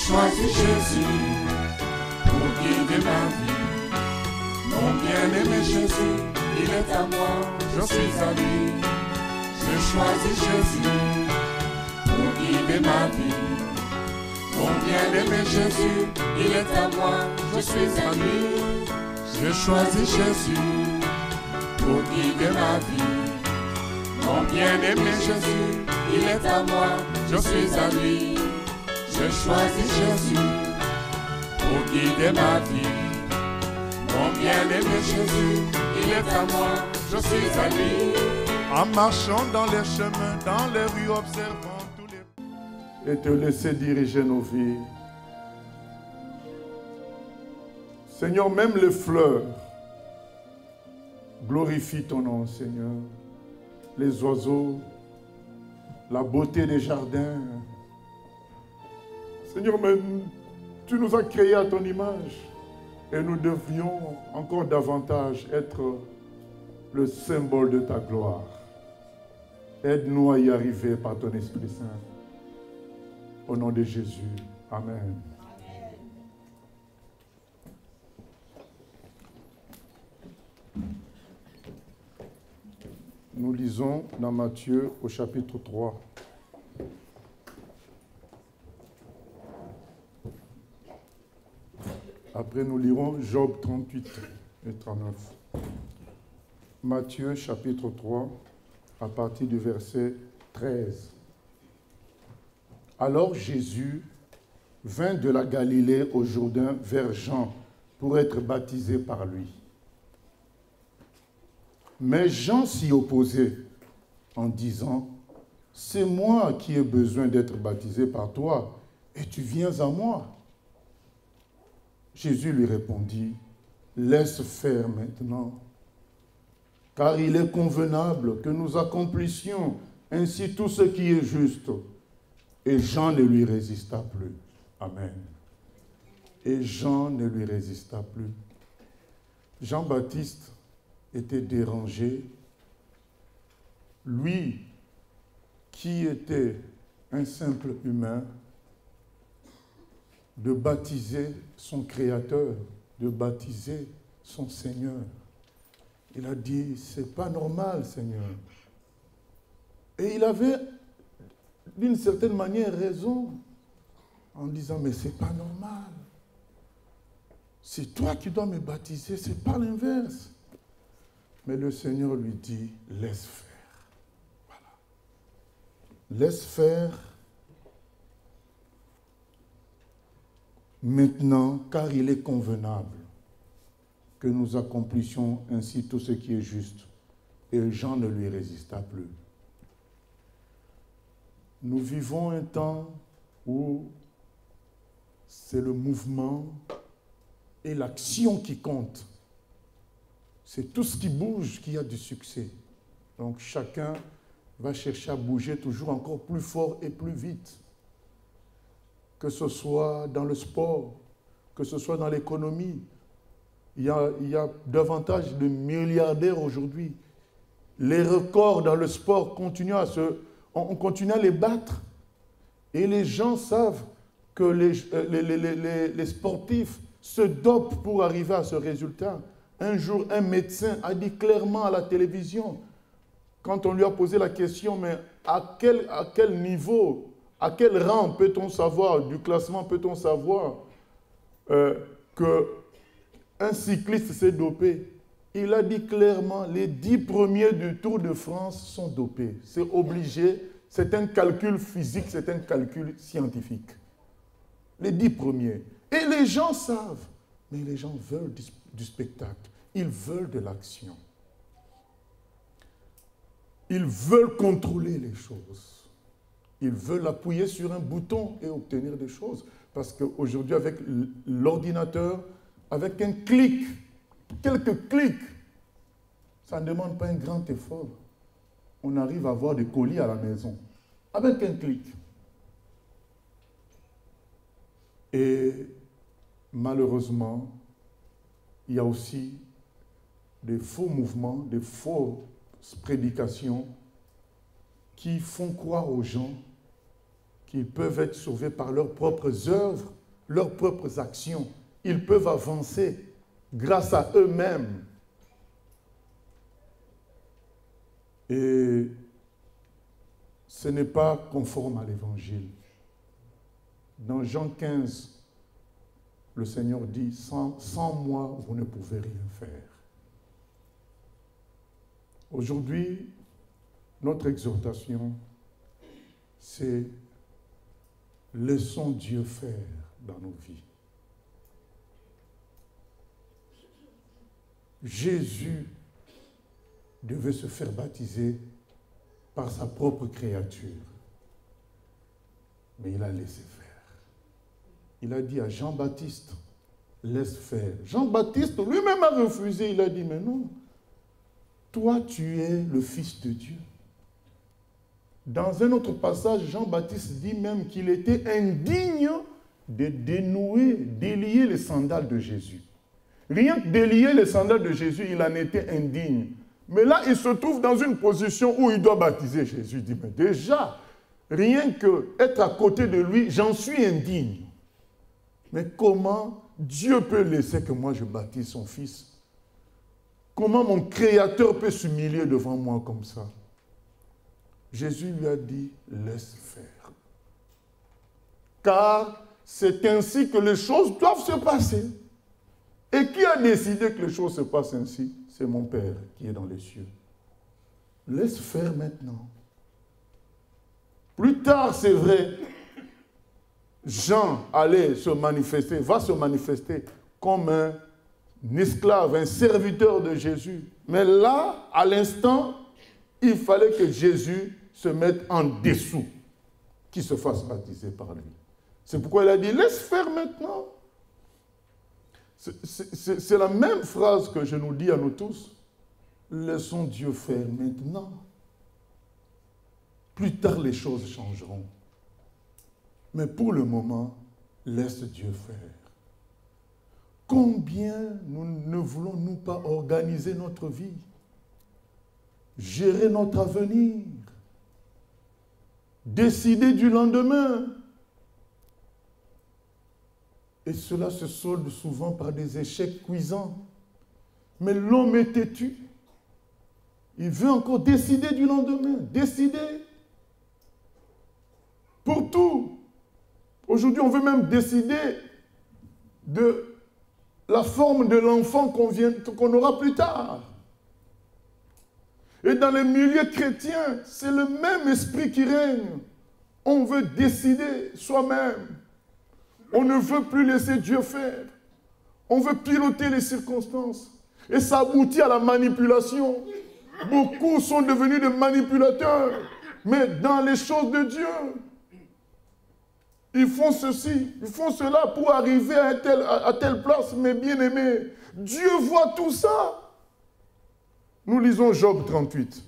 choisi Jésus pour guider ma vie. Mon bien-aimé Jésus, il est à moi, je suis à lui. J'ai choisi Jésus pour guider ma vie. Mon bien-aimé Jésus, il est à moi, je suis à lui. J'ai choisi Jésus pour guider ma vie. Mon bien-aimé Jésus, il est à moi, je suis à lui. J'ai choisi Jésus pour guider ma vie. Mon bien-aimé Jésus, il est à moi, je suis à lui. En marchant dans les chemins, dans les rues, observant tous les... Et te laisser diriger nos vies. Seigneur, même les fleurs glorifient ton nom, Seigneur. Les oiseaux, la beauté des jardins. Seigneur, mais tu nous as créés à ton image et nous devions encore davantage être le symbole de ta gloire. Aide-nous à y arriver par ton Esprit Saint. Au nom de Jésus. Amen. Nous lisons dans Matthieu au chapitre 3. Après, nous lirons Job 38 et 39. Matthieu chapitre 3, à partir du verset 13. Alors Jésus vint de la Galilée au Jourdain vers Jean pour être baptisé par lui. Mais Jean s'y opposait en disant, « C'est moi qui ai besoin d'être baptisé par toi, et tu viens à moi. » Jésus lui répondit, « Laisse faire maintenant, car il est convenable que nous accomplissions ainsi tout ce qui est juste. » Et Jean ne lui résista plus. Amen. Et Jean ne lui résista plus. Jean-Baptiste était dérangé. Lui, qui était un simple humain, de baptiser son Créateur, de baptiser son Seigneur. Il a dit, c'est pas normal, Seigneur. Et il avait, d'une certaine manière, raison, en disant, mais c'est pas normal. C'est toi qui dois me baptiser, c'est pas l'inverse. Mais le Seigneur lui dit, laisse faire. Voilà. Laisse faire maintenant, car il est convenable que nous accomplissions ainsi tout ce qui est juste. Et Jean ne lui résista plus. Nous vivons un temps où c'est le mouvement et l'action qui comptent. C'est tout ce qui bouge qui a du succès. Donc chacun va chercher à bouger toujours encore plus fort et plus vite. Que ce soit dans le sport, que ce soit dans l'économie. Il y a davantage de milliardaires aujourd'hui. Les records dans le sport continuent on continue à les battre. Et les gens savent que les sportifs se dopent pour arriver à ce résultat. Un jour, un médecin a dit clairement à la télévision, quand on lui a posé la question, mais à quel niveau, à quel rang peut-on savoir, du classement peut-on savoir qu'un cycliste s'est dopé? Il a dit clairement, les 10 premiers du Tour de France sont dopés. C'est obligé, c'est un calcul physique, c'est un calcul scientifique. Les 10 premiers. Et les gens savent, mais les gens veulent du spectacle. Ils veulent de l'action. Ils veulent contrôler les choses. Ils veulent appuyer sur un bouton et obtenir des choses. Parce qu'aujourd'hui, avec l'ordinateur, avec un clic, quelques clics, ça ne demande pas un grand effort. On arrive à avoir des colis à la maison, avec un clic. Et malheureusement, il y a aussi des faux mouvements, des fausses prédications qui font croire aux gens qu'ils peuvent être sauvés par leurs propres œuvres, leurs propres actions. Ils peuvent avancer grâce à eux-mêmes. Et ce n'est pas conforme à l'Évangile. Dans Jean 15, le Seigneur dit, sans moi, vous ne pouvez rien faire. Aujourd'hui, notre exhortation, c'est laissons Dieu faire dans nos vies. Jésus devait se faire baptiser par sa propre créature. Mais il a laissé faire. Il a dit à Jean-Baptiste, laisse faire. Jean-Baptiste lui-même a refusé. Il a dit, mais non, toi tu es le Fils de Dieu. Dans un autre passage, Jean-Baptiste dit même qu'il était indigne de délier les sandales de Jésus. Rien que délier les sandales de Jésus, il en était indigne. Mais là, il se trouve dans une position où il doit baptiser Jésus. Il dit, mais déjà, rien qu'être à côté de lui, j'en suis indigne. Mais comment Dieu peut laisser que moi je baptise son Fils? Comment mon Créateur peut s'humilier devant moi comme ça? Jésus lui a dit, laisse faire. Car c'est ainsi que les choses doivent se passer. Et qui a décidé que les choses se passent ainsi? C'est mon Père qui est dans les cieux. Laisse faire maintenant. Plus tard, c'est vrai, Jean allait se manifester, va se manifester comme un esclave, un serviteur de Jésus. Mais là, à l'instant, il fallait que Jésus se mette en dessous, qu'il se fasse baptiser par lui. C'est pourquoi il a dit, laisse faire maintenant. C'est la même phrase que je nous dis à nous tous. Laissons Dieu faire maintenant. Plus tard, les choses changeront. Mais pour le moment, laisse Dieu faire. Combien ne voulons-nous pas organiser notre vie, gérer notre avenir, décider du lendemain? Et cela se solde souvent par des échecs cuisants. Mais l'homme est têtu. Il veut encore décider du lendemain, décider pour tout. Aujourd'hui, on veut même décider de la forme de l'enfant qu'on aura plus tard. Et dans les milieux chrétiens, c'est le même esprit qui règne. On veut décider soi-même. On ne veut plus laisser Dieu faire. On veut piloter les circonstances. Et ça aboutit à la manipulation. Beaucoup sont devenus des manipulateurs. Mais dans les choses de Dieu, ils font ceci, ils font cela pour arriver à telle place. Mais bien aimé, Dieu voit tout ça. Nous lisons Job 38.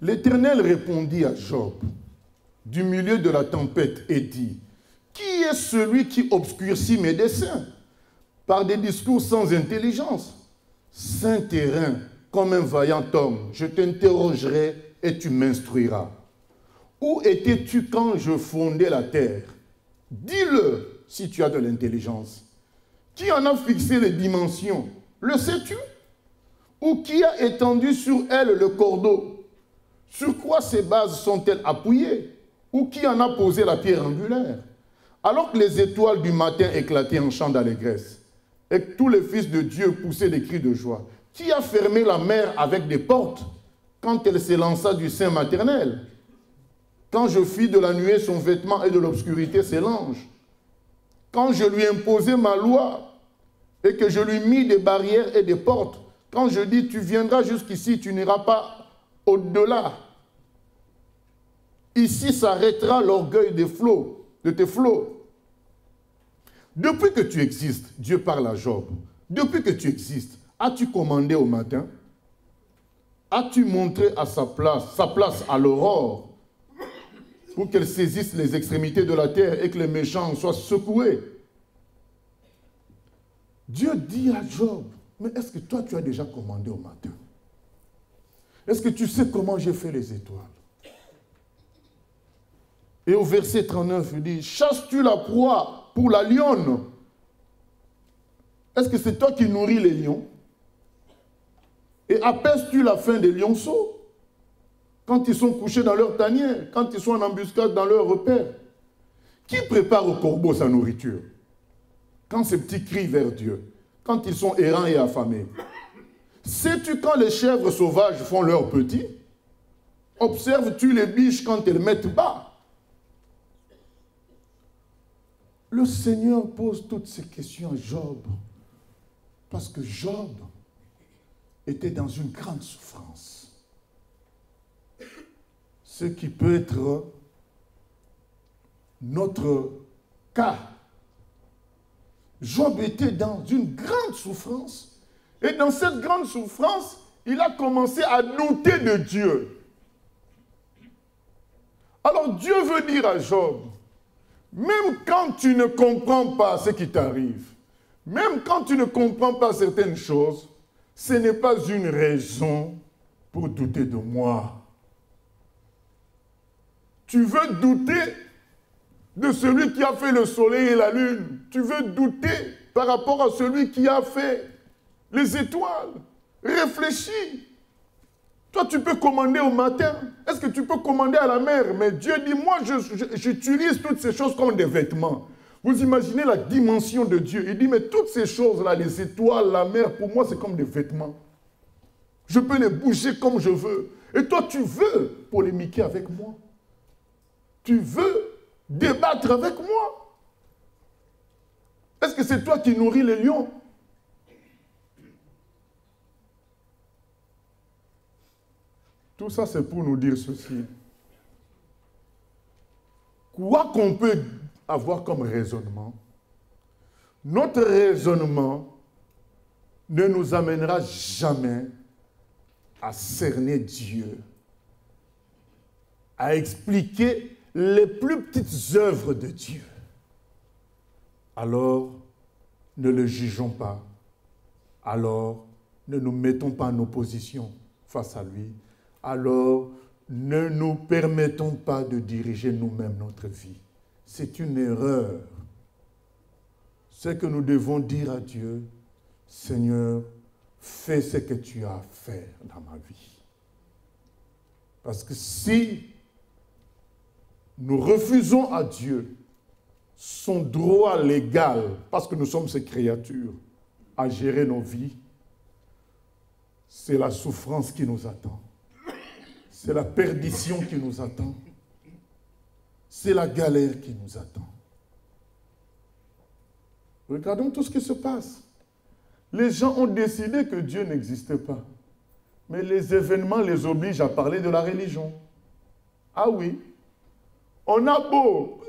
L'Éternel répondit à Job du milieu de la tempête et dit, « Qui est celui qui obscurcit mes desseins par des discours sans intelligence? Saint terrain, comme un vaillant homme, je t'interrogerai et tu m'instruiras. Où étais-tu quand je fondais la terre? Dis-le si tu as de l'intelligence. Qui en a fixé les dimensions? Le sais-tu? Ou qui a étendu sur elle le cordeau? Sur quoi ces bases sont-elles appuyées? Ou qui en a posé la pierre angulaire? Alors que les étoiles du matin éclataient en chant d'allégresse, et que tous les fils de Dieu poussaient des cris de joie, qui a fermé la mer avec des portes quand elle s'élança du sein maternel? Quand je fis de la nuée son vêtement et de l'obscurité ses langes? Quand je lui imposai ma loi et que je lui mis des barrières et des portes? Quand je dis, tu viendras jusqu'ici, tu n'iras pas au-delà. Ici s'arrêtera l'orgueil des flots, de tes flots. Depuis que tu existes, Dieu parle à Job, depuis que tu existes, as-tu commandé au matin? As-tu montré à sa place à l'aurore, pour qu'elle saisisse les extrémités de la terre et que les méchants soient secoués? Dieu dit à Job, mais est-ce que toi tu as déjà commandé au matin? Est-ce que tu sais comment j'ai fait les étoiles? Et au verset 39, il dit, chasses-tu la proie pour la lionne? Est-ce que c'est toi qui nourris les lions? Et apaises-tu la faim des lionceaux? Quand ils sont couchés dans leur tanière, quand ils sont en embuscade dans leur repère? Qui prépare au corbeau sa nourriture? Quand ces petits crient vers Dieu, quand ils sont errants et affamés. Sais-tu quand les chèvres sauvages font leurs petits? Observes-tu les biches quand elles mettent bas? Le Seigneur pose toutes ces questions à Job, parce que Job était dans une grande souffrance. Ce qui peut être notre cas. Job était dans une grande souffrance. Et dans cette grande souffrance, il a commencé à douter de Dieu. Alors Dieu veut dire à Job, même quand tu ne comprends pas ce qui t'arrive, même quand tu ne comprends pas certaines choses, ce n'est pas une raison pour douter de moi. Tu veux douter de celui qui a fait le soleil et la lune. Tu veux douter par rapport à celui qui a fait les étoiles. Réfléchis. Toi, tu peux commander au matin. Est-ce que tu peux commander à la mer? Mais Dieu dit, moi, j'utilise toutes ces choses comme des vêtements. Vous imaginez la dimension de Dieu. Il dit, mais toutes ces choses-là, les étoiles, la mer, pour moi, c'est comme des vêtements. Je peux les bouger comme je veux. Et toi, tu veux polémiquer avec moi. Tu veux débattre avec moi. Est-ce que c'est toi qui nourris les lions? Tout ça, c'est pour nous dire ceci. Quoi qu'on peut avoir comme raisonnement, notre raisonnement ne nous amènera jamais à cerner Dieu, à expliquer les plus petites œuvres de Dieu. Alors, ne le jugeons pas. Alors, ne nous mettons pas en opposition face à lui. Alors, ne nous permettons pas de diriger nous-mêmes notre vie. C'est une erreur. Ce que nous devons dire à Dieu, Seigneur, fais ce que tu as à faire dans ma vie. Parce que si nous refusons à Dieu son droit légal, parce que nous sommes ses créatures, à gérer nos vies, c'est la souffrance qui nous attend. C'est la perdition qui nous attend. C'est la galère qui nous attend. Regardons tout ce qui se passe. Les gens ont décidé que Dieu n'existait pas. Mais les événements les obligent à parler de la religion. Ah oui. On a beau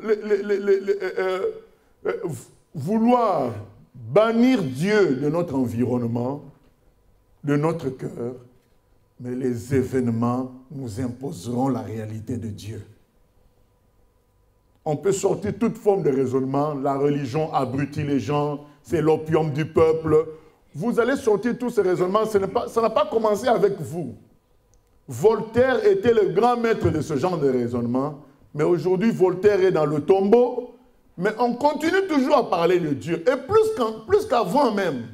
vouloir bannir Dieu de notre environnement, de notre cœur, mais les événements nous imposeront la réalité de Dieu. On peut sortir toute forme de raisonnement. La religion abrutit les gens, c'est l'opium du peuple. Vous allez sortir tous ces raisonnements, ça n'a pas commencé avec vous. Voltaire était le grand maître de ce genre de raisonnement, mais aujourd'hui Voltaire est dans le tombeau, mais on continue toujours à parler de Dieu, et plus qu'avant même.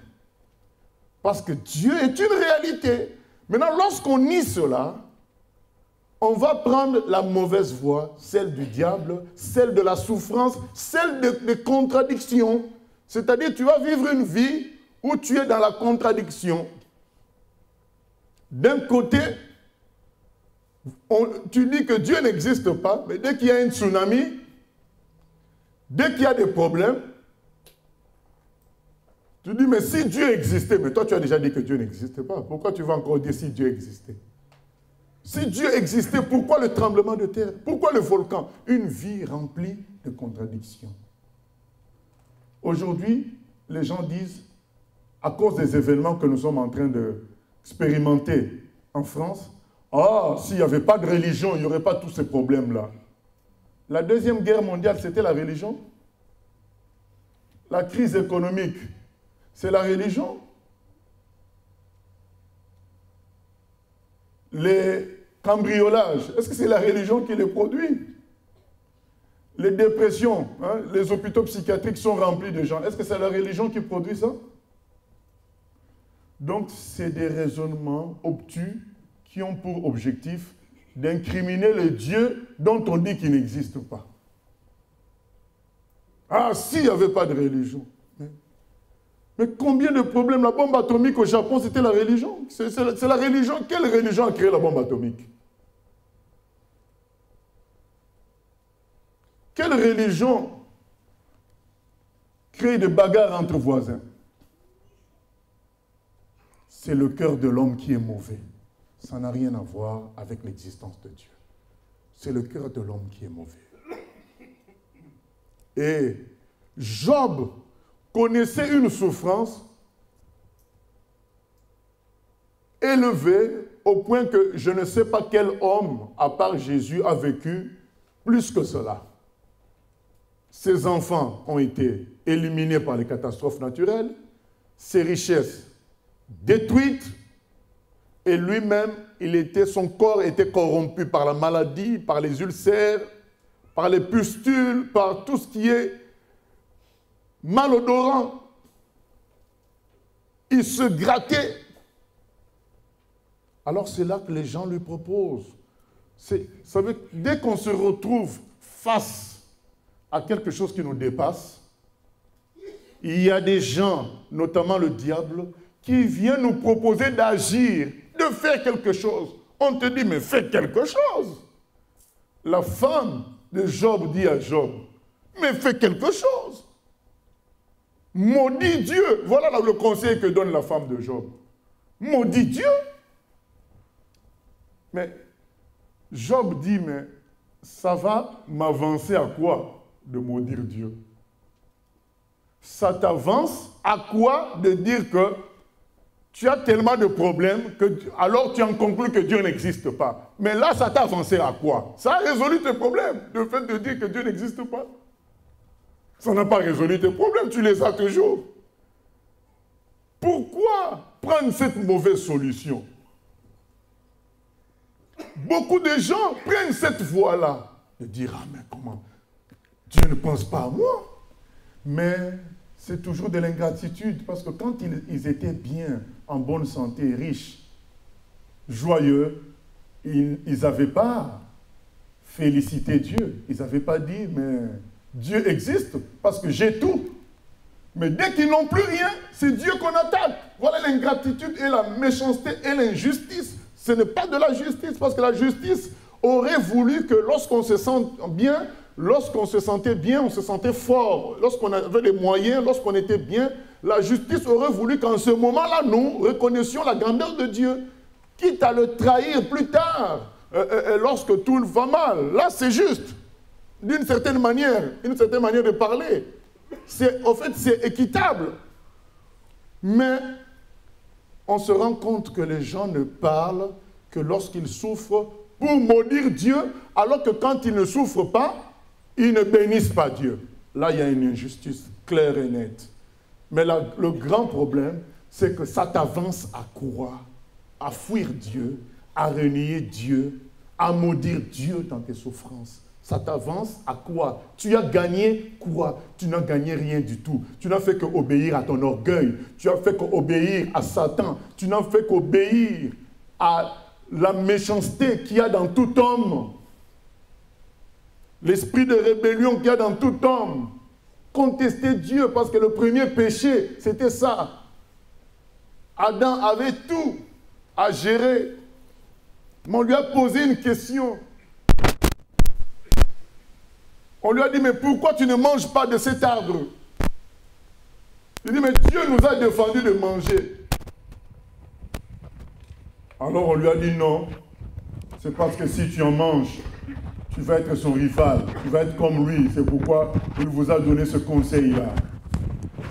Parce que Dieu est une réalité. Maintenant, lorsqu'on nie cela, on va prendre la mauvaise voie, celle du diable, celle de la souffrance, celle des contradictions. C'est-à-dire, tu vas vivre une vie où tu es dans la contradiction. D'un côté, tu dis que Dieu n'existe pas, mais dès qu'il y a un tsunami, dès qu'il y a des problèmes, tu dis, mais si Dieu existait, mais toi tu as déjà dit que Dieu n'existe pas, pourquoi tu vas encore dire si Dieu existait? Si Dieu existait, pourquoi le tremblement de terre? Pourquoi le volcan? Une vie remplie de contradictions. Aujourd'hui, les gens disent, à cause des événements que nous sommes en train d'expérimenter en France, ah, s'il n'y avait pas de religion, il n'y aurait pas tous ces problèmes-là. La Deuxième Guerre mondiale, c'était la religion. La crise économique, C'est la religion. Les cambriolages, est-ce que c'est la religion qui les produit? Les dépressions, hein, les hôpitaux psychiatriques sont remplis de gens. Est-ce que c'est la religion qui produit ça? Donc, c'est des raisonnements obtus qui ont pour objectif d'incriminer le Dieu dont on dit qu'il n'existe pas. Ah, s'il n'y avait pas de religion. Mais combien de problèmes? La bombe atomique au Japon, c'était la religion. C'est la religion. Quelle religion a créé la bombe atomique? Quelle religion crée des bagarres entre voisins? C'est le cœur de l'homme qui est mauvais. Ça n'a rien à voir avec l'existence de Dieu. C'est le cœur de l'homme qui est mauvais. Et Job connaissait une souffrance élevée au point que je ne sais pas quel homme, à part Jésus, a vécu plus que cela. Ses enfants ont été éliminés par les catastrophes naturelles, ses richesses détruites, et lui-même, son corps était corrompu par la maladie, par les ulcères, par les pustules, par tout ce qui est malodorant. Il se grattait. Alors c'est là que les gens lui proposent. Dès qu'on se retrouve face à quelque chose qui nous dépasse, il y a des gens, notamment le diable, qui vient nous proposer d'agir, de faire quelque chose. On te dit, mais fais quelque chose. La femme de Job dit à Job, mais fais quelque chose. Maudit Dieu. Voilà le conseil que donne la femme de Job. Maudit Dieu. Mais Job dit, mais ça va m'avancer à quoi de maudire Dieu? Ça t'avance à quoi de dire que tu as tellement de problèmes que alors tu en conclus que Dieu n'existe pas. Mais là, ça t'a avancé à quoi? Ça a résolu tes problèmes, le fait de dire que Dieu n'existe pas. Ça n'a pas résolu tes problèmes, tu les as toujours. Pourquoi prendre cette mauvaise solution? Beaucoup de gens prennent cette voie-là, de dire, ah mais comment? Dieu ne pense pas à moi. Mais c'est toujours de l'ingratitude, parce que quand ils étaient bien, en bonne santé, riches, joyeux, ils n'avaient pas félicité Dieu. Ils n'avaient pas dit, mais Dieu existe parce que j'ai tout. Mais dès qu'ils n'ont plus rien, c'est Dieu qu'on attaque. Voilà l'ingratitude et la méchanceté et l'injustice. Ce n'est pas de la justice, parce que la justice aurait voulu que lorsqu'on se sente bien, lorsqu'on se sentait bien, on se sentait fort. Lorsqu'on avait les moyens, lorsqu'on était bien, la justice aurait voulu qu'en ce moment-là, nous reconnaissions la grandeur de Dieu, quitte à le trahir plus tard, lorsque tout va mal. Là, c'est juste, d'une certaine manière, une certaine manière de parler. En fait, c'est équitable. Mais on se rend compte que les gens ne parlent que lorsqu'ils souffrent pour maudire Dieu, alors que quand ils ne souffrent pas, ils ne bénissent pas Dieu. Là, il y a une injustice claire et nette. Mais le grand problème, c'est que ça t'avance à quoi? À fuir Dieu, à renier Dieu, à maudire Dieu dans tes souffrances. Ça t'avance à quoi? Tu as gagné quoi? Tu n'as gagné rien du tout. Tu n'as fait qu'obéir à ton orgueil. Tu n'as fait qu'obéir à Satan. Tu n'as fait qu'obéir à la méchanceté qu'il y a dans tout homme. L'esprit de rébellion qu'il y a dans tout homme. Contester Dieu, parce que le premier péché, c'était ça. Adam avait tout à gérer. Mais on lui a posé une question. On lui a dit, mais pourquoi tu ne manges pas de cet arbre? Il dit, mais Dieu nous a défendu de manger. Alors on lui a dit, non, c'est parce que si tu en manges, tu vas être son rival, tu vas être comme lui. C'est pourquoi il vous a donné ce conseil-là.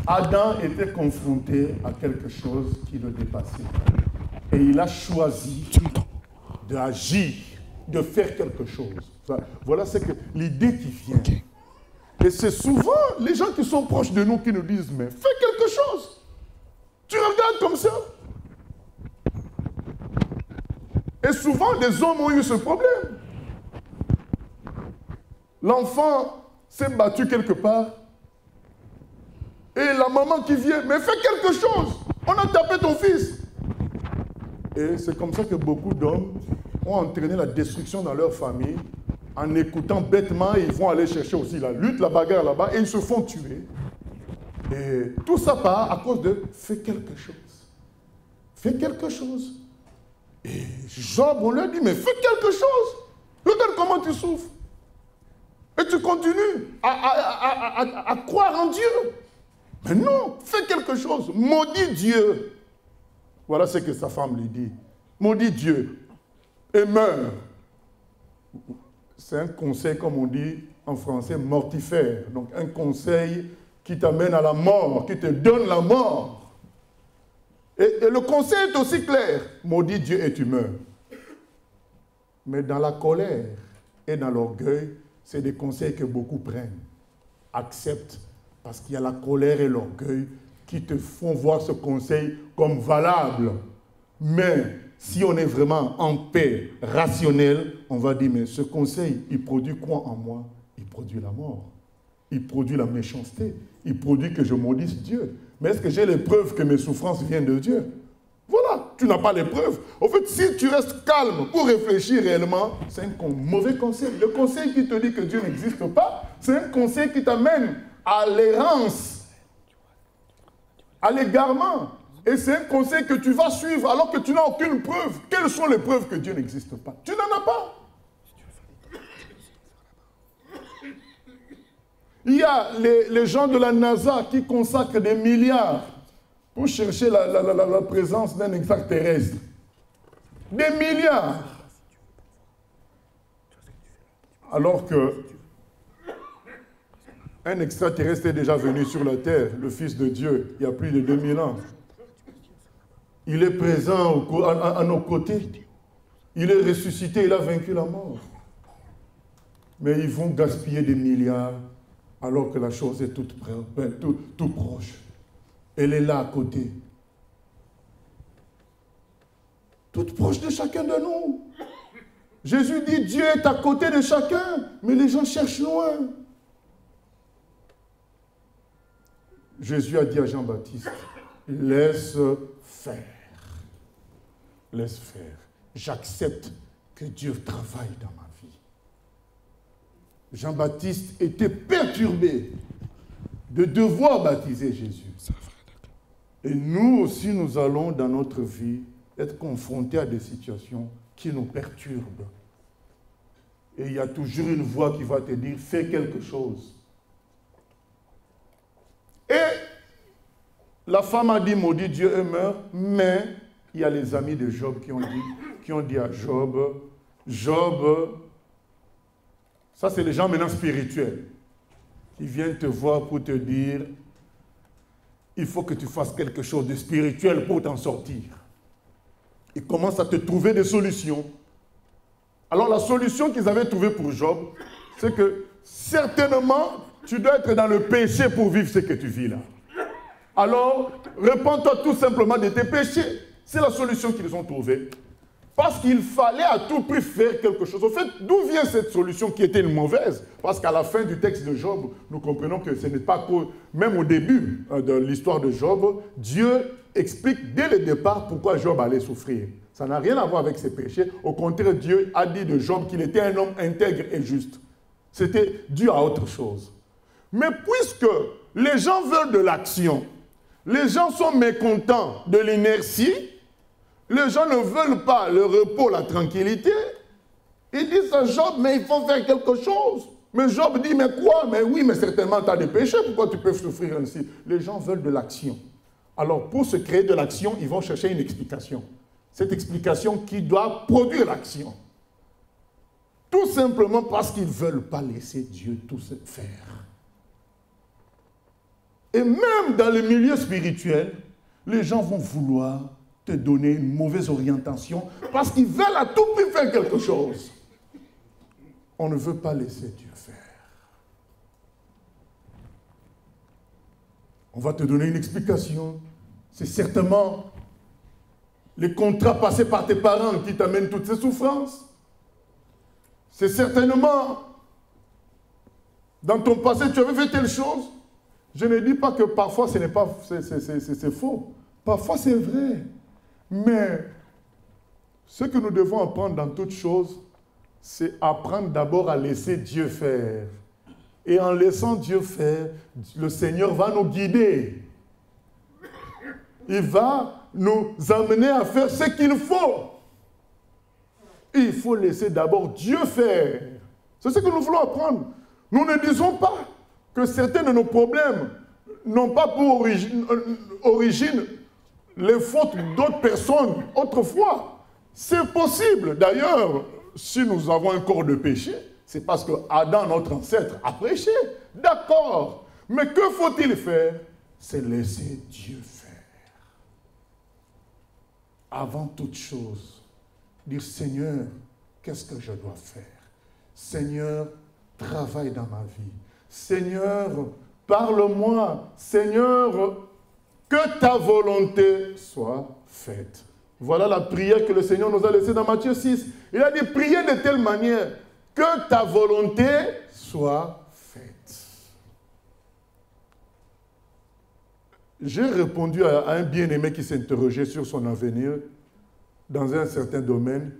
Adam était confronté à quelque chose qui le dépassait. Et il a choisi d'agir, de faire quelque chose. Voilà c'est que l'idée qui vient. Et c'est souvent les gens qui sont proches de nous qui nous disent, mais fais quelque chose. Et souvent, des hommes ont eu ce problème. L'enfant s'est battu quelque part. Et la maman qui vient, mais fais quelque chose. On a tapé ton fils. Et c'est comme ça que beaucoup d'hommes ont entraîné la destruction dans leur famille. En écoutant bêtement, ils vont aller chercher aussi la lutte, la bagarre là-bas, et ils se font tuer. Et tout ça part à cause de fais quelque chose. Fais quelque chose. Et Job, on lui a dit, mais fais quelque chose. Regarde comment tu souffres. Et tu continues à croire en Dieu. Mais non, fais quelque chose. Maudis Dieu. Voilà ce que sa femme lui dit. Maudis Dieu et meurs. C'est un conseil, comme on dit en français, mortifère. Donc un conseil qui t'amène à la mort, qui te donne la mort. Et le conseil est aussi clair. Maudis Dieu et tu meurs. Mais dans la colère et dans l'orgueil, c'est des conseils que beaucoup prennent. Acceptent, parce qu'il y a la colère et l'orgueil qui te font voir ce conseil comme valable. Mais si on est vraiment en paix, rationnel, on va dire, mais ce conseil, il produit quoi en moi? Il produit la mort. Il produit la méchanceté. Il produit que je maudisse Dieu. Mais est-ce que j'ai les preuves que mes souffrances viennent de Dieu? Voilà, tu n'as pas les preuves. En fait, si tu restes calme pour réfléchir réellement, c'est un mauvais conseil. Le conseil qui te dit que Dieu n'existe pas, c'est un conseil qui t'amène à l'errance, à l'égarement. Et c'est un conseil que tu vas suivre alors que tu n'as aucune preuve. Quelles sont les preuves que Dieu n'existe pas? Tu n'en as pas. Il y a les gens de la NASA qui consacrent des milliards pour chercher la présence d'un extraterrestre. Des milliards. Alors que un extraterrestre est déjà venu sur la Terre, le Fils de Dieu, il y a plus de 2000 ans. Il est présent à nos côtés. Il est ressuscité, il a vaincu la mort. Mais ils vont gaspiller des milliards alors que la chose est toute proche. Elle est là à côté. Toute proche de chacun de nous. Jésus dit, Dieu est à côté de chacun, mais les gens cherchent loin. Jésus a dit à Jean-Baptiste, laisse faire. Laisse faire. J'accepte que Dieu travaille dans ma vie. Jean-Baptiste était perturbé de devoir baptiser Jésus. Et nous aussi, nous allons dans notre vie être confrontés à des situations qui nous perturbent. Et il y a toujours une voix qui va te dire, fais quelque chose. Et la femme a dit, maudit Dieu et meurt, mais il y a les amis de Job qui ont dit à Job, ça c'est les gens maintenant spirituels, qui viennent te voir pour te dire, il faut que tu fasses quelque chose de spirituel pour t'en sortir. Ils commencent à te trouver des solutions. Alors la solution qu'ils avaient trouvée pour Job, c'est que certainement, tu dois être dans le péché pour vivre ce que tu vis là. Alors, répands-toi tout simplement de tes péchés. C'est la solution qu'ils ont trouvée. Parce qu'il fallait à tout prix faire quelque chose. En fait, d'où vient cette solution qui était une mauvaise? Parce qu'à la fin du texte de Job, nous comprenons que ce n'est pas que, même au début de l'histoire de Job, Dieu explique dès le départ pourquoi Job allait souffrir. Ça n'a rien à voir avec ses péchés. Au contraire, Dieu a dit de Job qu'il était un homme intègre et juste. C'était dû à autre chose. Mais puisque les gens veulent de l'action, les gens sont mécontents de l'inertie, les gens ne veulent pas le repos, la tranquillité, ils disent à Job, mais il faut faire quelque chose. Mais Job dit, mais quoi? Mais oui, mais certainement tu as des péchés, pourquoi tu peux souffrir ainsi? Les gens veulent de l'action. Alors pour se créer de l'action, ils vont chercher une explication. Cette explication qui doit produire l'action. Tout simplement parce qu'ils ne veulent pas laisser Dieu tout se faire. Et même dans le milieu spirituel, les gens vont vouloir te donner une mauvaise orientation parce qu'ils veulent à tout prix faire quelque chose. On ne veut pas laisser Dieu faire. On va te donner une explication. C'est certainement les contrats passés par tes parents qui t'amènent toutes ces souffrances. C'est certainement dans ton passé tu avais fait telle chose. Je ne dis pas que parfois ce n'est pas, c'est faux. Parfois c'est vrai. Mais ce que nous devons apprendre dans toutes choses, c'est apprendre d'abord à laisser Dieu faire. Et en laissant Dieu faire, le Seigneur va nous guider. Il va nous amener à faire ce qu'il faut. Il faut laisser d'abord Dieu faire. C'est ce que nous voulons apprendre. Nous ne disons pas que certains de nos problèmes n'ont pas pour origine les fautes d'autres personnes autrefois. C'est possible. D'ailleurs, si nous avons un corps de péché, c'est parce que Adam, notre ancêtre, a péché. D'accord. Mais que faut-il faire? C'est laisser Dieu faire. Avant toute chose, dire Seigneur, qu'est-ce que je dois faire? Seigneur, travaille dans ma vie. Seigneur, parle-moi. Seigneur, que ta volonté soit faite. Voilà la prière que le Seigneur nous a laissée dans Matthieu 6. Il a dit, priez de telle manière que ta volonté soit faite. J'ai répondu à un bien-aimé qui s'interrogeait sur son avenir dans un certain domaine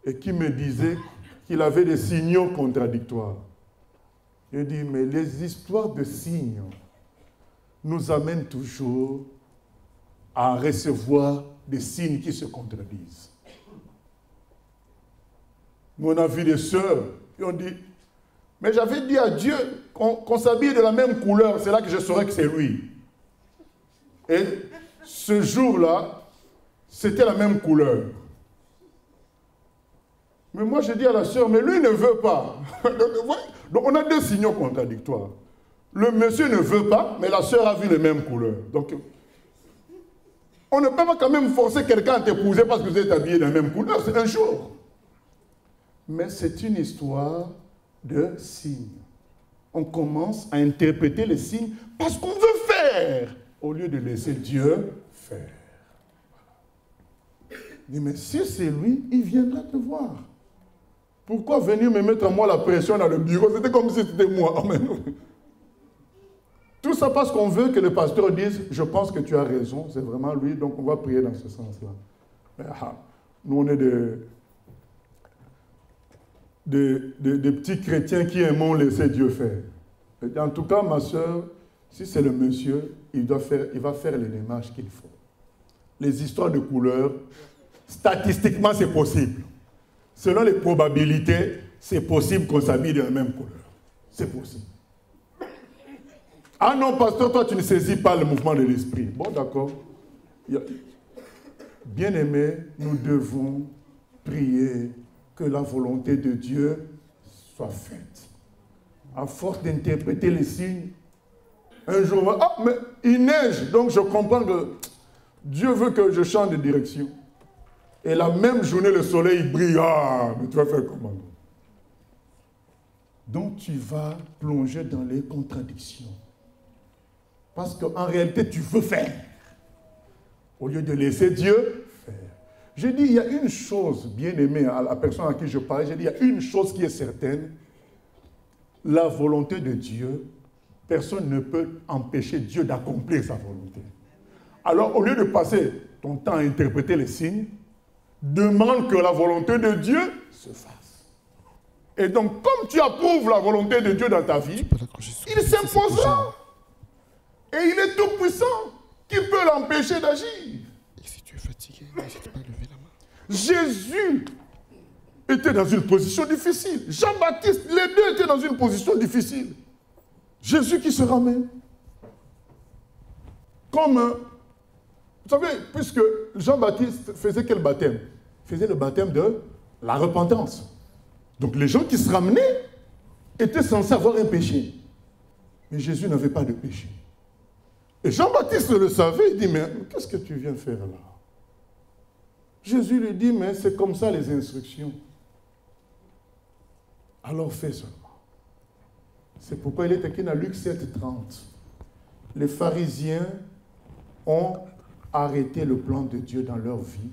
et qui me disait qu'il avait des signaux contradictoires. Je dis, mais les histoires de signes nous amènent toujours à recevoir des signes qui se contredisent. Nous, on a vu des sœurs qui ont dit, mais j'avais dit à Dieu qu'on s'habille de la même couleur, c'est là que je saurais que c'est lui. Et ce jour-là, c'était la même couleur. Mais moi, je dis à la sœur, mais lui ne veut pas. Donc, on a deux signaux contradictoires. Le monsieur ne veut pas, mais la sœur a vu les mêmes couleurs. Donc, on ne peut pas quand même forcer quelqu'un à t'épouser parce que vous êtes habillé de la même couleur. C'est un jour. Mais c'est une histoire de signes. On commence à interpréter les signes parce qu'on veut faire, au lieu de laisser Dieu faire. Il dit, mais si c'est lui, il viendra te voir. Pourquoi venir me mettre à moi la pression dans le bureau? C'était comme si c'était moi. Tout ça parce qu'on veut que le pasteur dise, je pense que tu as raison, c'est vraiment lui, donc on va prier dans ce sens-là. Nous, on est des petits chrétiens qui aimons laisser Dieu faire. Et en tout cas, ma soeur, si c'est le monsieur, il va faire les démarches qu'il faut. Les histoires de couleurs, statistiquement, c'est possible. Selon les probabilités, c'est possible qu'on s'habille de la même couleur. C'est possible. Ah non, pasteur, toi, tu ne saisis pas le mouvement de l'esprit. Bon, d'accord. Bien-aimés, nous devons prier que la volonté de Dieu soit faite. À force d'interpréter les signes, un jour, ah, mais il neige, donc je comprends que Dieu veut que je change de direction. Et la même journée, le soleil brille. Ah, mais tu vas faire comment? Donc tu vas plonger dans les contradictions. Parce qu'en réalité, tu veux faire. Au lieu de laisser Dieu faire. J'ai dit, il y a une chose, bien aimée à la personne à qui je parlais, j'ai dit, il y a une chose qui est certaine. La volonté de Dieu, personne ne peut empêcher Dieu d'accomplir sa volonté. Alors, au lieu de passer ton temps à interpréter les signes, demande que la volonté de Dieu se fasse. Et donc, comme tu approuves la volonté de Dieu dans ta vie, il s'imposera. Et il est tout puissant. Qui peut l'empêcher d'agir? Et si tu es fatigué, n'hésite pas à lever la main. Jésus était dans une position difficile. Jean-Baptiste, les deux étaient dans une position difficile. Jésus qui se ramène. Comme, vous savez, puisque Jean-Baptiste faisait quel baptême? Il faisait le baptême de la repentance. Donc les gens qui se ramenaient étaient censés avoir un péché. Mais Jésus n'avait pas de péché. Et Jean-Baptiste le savait, il dit, mais qu'est-ce que tu viens faire là? Jésus lui dit, mais c'est comme ça les instructions. Alors fais seulement. C'est pourquoi il est écrit dans Luc 7, 30. Les pharisiens ont arrêté le plan de Dieu dans leur vie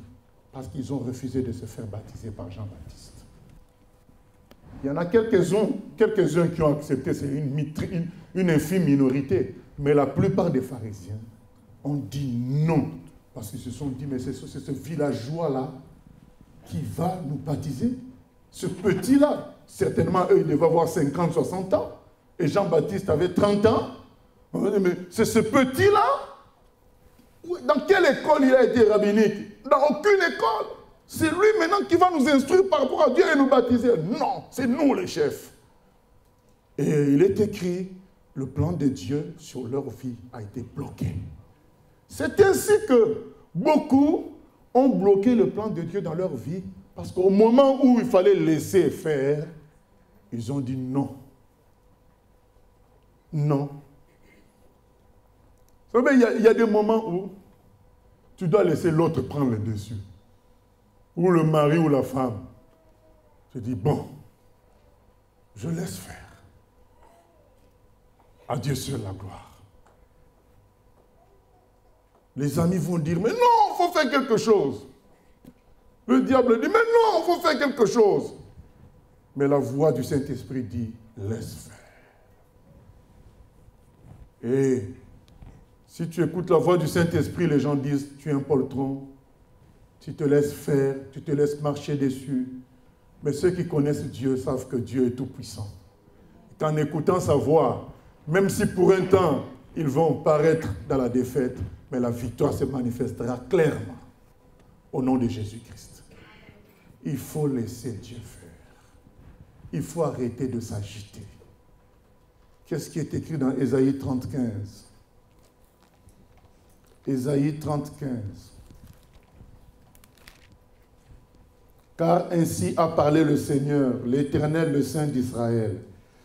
parce qu'ils ont refusé de se faire baptiser par Jean-Baptiste. Il y en a quelques-uns qui ont accepté, c'est une infime minorité, mais la plupart des pharisiens ont dit non, parce qu'ils se sont dit, mais c'est ce villageois-là qui va nous baptiser. Ce petit-là, certainement, eux, ils devaient avoir 50, 60 ans, et Jean-Baptiste avait 30 ans. On dit, mais c'est ce petit-là? Dans quelle école il a été rabbinique? Dans aucune école. C'est lui maintenant qui va nous instruire par rapport à Dieu et nous baptiser. Non, c'est nous les chefs. Et il est écrit, le plan de Dieu sur leur vie a été bloqué. C'est ainsi que beaucoup ont bloqué le plan de Dieu dans leur vie parce qu'au moment où il fallait laisser faire, ils ont dit non. Non. Vous savez, il y a des moments où tu dois laisser l'autre prendre le dessus. Ou le mari ou la femme. Tu dis, bon, je laisse faire. À Dieu seul la gloire. Les amis vont dire, mais non, il faut faire quelque chose. Le diable dit, mais non, il faut faire quelque chose. Mais la voix du Saint-Esprit dit, laisse faire. Et si tu écoutes la voix du Saint-Esprit, les gens disent, tu es un poltron. Tu te laisses faire, tu te laisses marcher dessus. Mais ceux qui connaissent Dieu savent que Dieu est tout-puissant. En écoutant sa voix, même si pour un temps, ils vont paraître dans la défaite, mais la victoire se manifestera clairement au nom de Jésus-Christ. Il faut laisser Dieu faire. Il faut arrêter de s'agiter. Qu'est-ce qui est écrit dans Ésaïe 35? Ésaïe 35. Car ainsi a parlé le Seigneur, l'Éternel, le Saint d'Israël.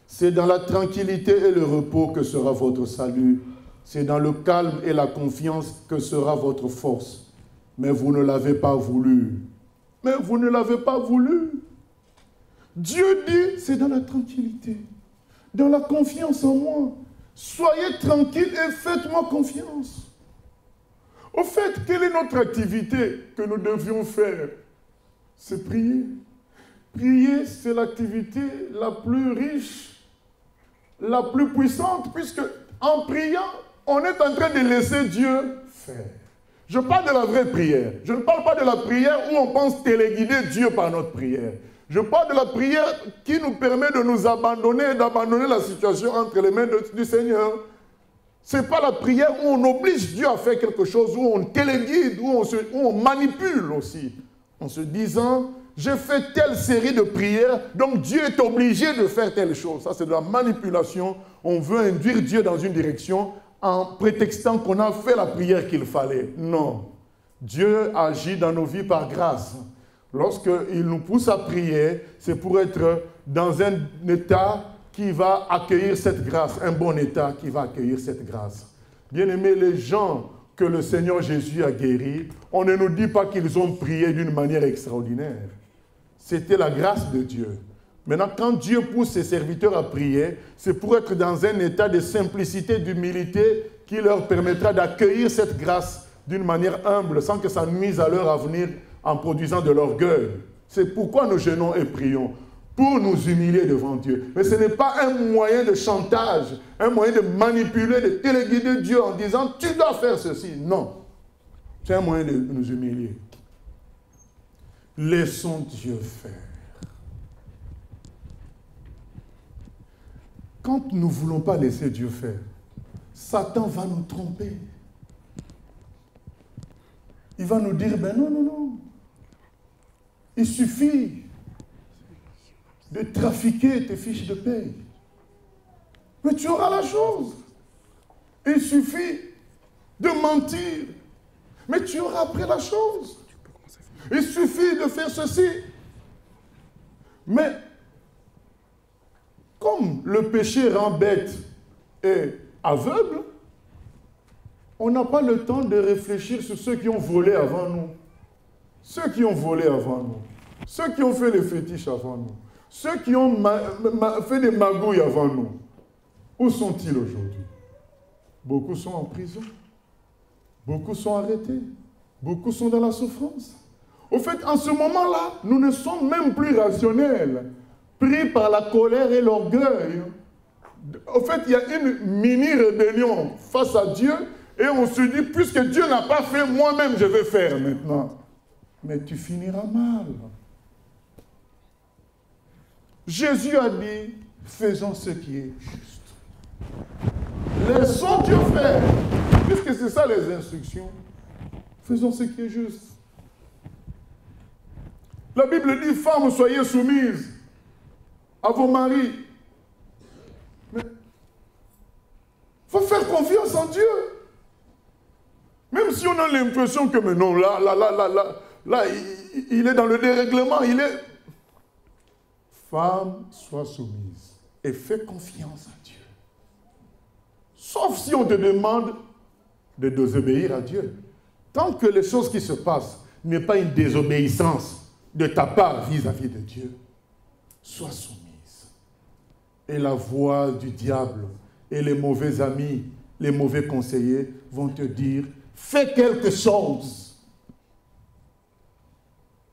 C'est dans la tranquillité et le repos que sera votre salut. C'est dans le calme et la confiance que sera votre force. Mais vous ne l'avez pas voulu. Mais vous ne l'avez pas voulu. Dieu dit, c'est dans la tranquillité, dans la confiance en moi. Soyez tranquille et faites-moi confiance. Au fait, quelle est notre activité que nous devions faire? C'est prier. Prier, c'est l'activité la plus riche, la plus puissante, puisque en priant, on est en train de laisser Dieu faire. Je parle de la vraie prière. Je ne parle pas de la prière où on pense téléguider Dieu par notre prière. Je parle de la prière qui nous permet de nous abandonner et d'abandonner la situation entre les mains du Seigneur. Ce n'est pas la prière où on oblige Dieu à faire quelque chose, où on téléguide, où on manipule aussi. En se disant, j'ai fait telle série de prières, donc Dieu est obligé de faire telle chose. Ça, c'est de la manipulation. On veut induire Dieu dans une direction en prétextant qu'on a fait la prière qu'il fallait. Non. Dieu agit dans nos vies par grâce. Lorsqu'il nous pousse à prier, c'est pour être dans un état qui va accueillir cette grâce, un bon état qui va accueillir cette grâce. Bien-aimés, les gens que le Seigneur Jésus a guéris, on ne nous dit pas qu'ils ont prié d'une manière extraordinaire. C'était la grâce de Dieu. Maintenant, quand Dieu pousse ses serviteurs à prier, c'est pour être dans un état de simplicité, d'humilité, qui leur permettra d'accueillir cette grâce d'une manière humble, sans que ça nuise à leur avenir en produisant de l'orgueil. C'est pourquoi nous jeûnons et prions, pour nous humilier devant Dieu. Mais ce n'est pas un moyen de chantage, un moyen de manipuler, de téléguider Dieu en disant « tu dois faire ceci ». Non, c'est un moyen de nous humilier. Laissons Dieu faire. Quand nous ne voulons pas laisser Dieu faire, Satan va nous tromper. Il va nous dire, ben non, non, non. Il suffit de trafiquer tes fiches de paye. Mais tu auras la chose. Il suffit de mentir. Mais tu auras après la chose. Il suffit de faire ceci. Mais comme le péché rend bête et aveugle, on n'a pas le temps de réfléchir sur ceux qui ont volé avant nous. Ceux qui ont volé avant nous. Ceux qui ont fait les fétiches avant nous. Ceux qui ont fait des magouilles avant nous. Où sont-ils aujourd'hui? Beaucoup sont en prison. Beaucoup sont arrêtés. Beaucoup sont dans la souffrance. Au fait, en ce moment-là, nous ne sommes même plus rationnels, pris par la colère et l'orgueil. Au fait, il y a une mini-rébellion face à Dieu et on se dit, puisque Dieu n'a pas fait, moi-même je vais faire maintenant. Mais tu finiras mal. Jésus a dit, faisons ce qui est juste. Laissons Dieu faire. Puisque c'est ça les instructions. Faisons ce qui est juste. La Bible dit, femmes, soyez soumises à vos maris. Mais il faut faire confiance en Dieu. Même si on a l'impression que, mais non, là, il est dans le dérèglement, il est... Femme, sois soumise et fais confiance à Dieu. Sauf si on te demande de désobéir à Dieu. Tant que les choses qui se passent n'est pas une désobéissance de ta part vis-à-vis de Dieu, sois soumise. Et la voix du diable et les mauvais amis, les mauvais conseillers vont te dire, fais quelque chose.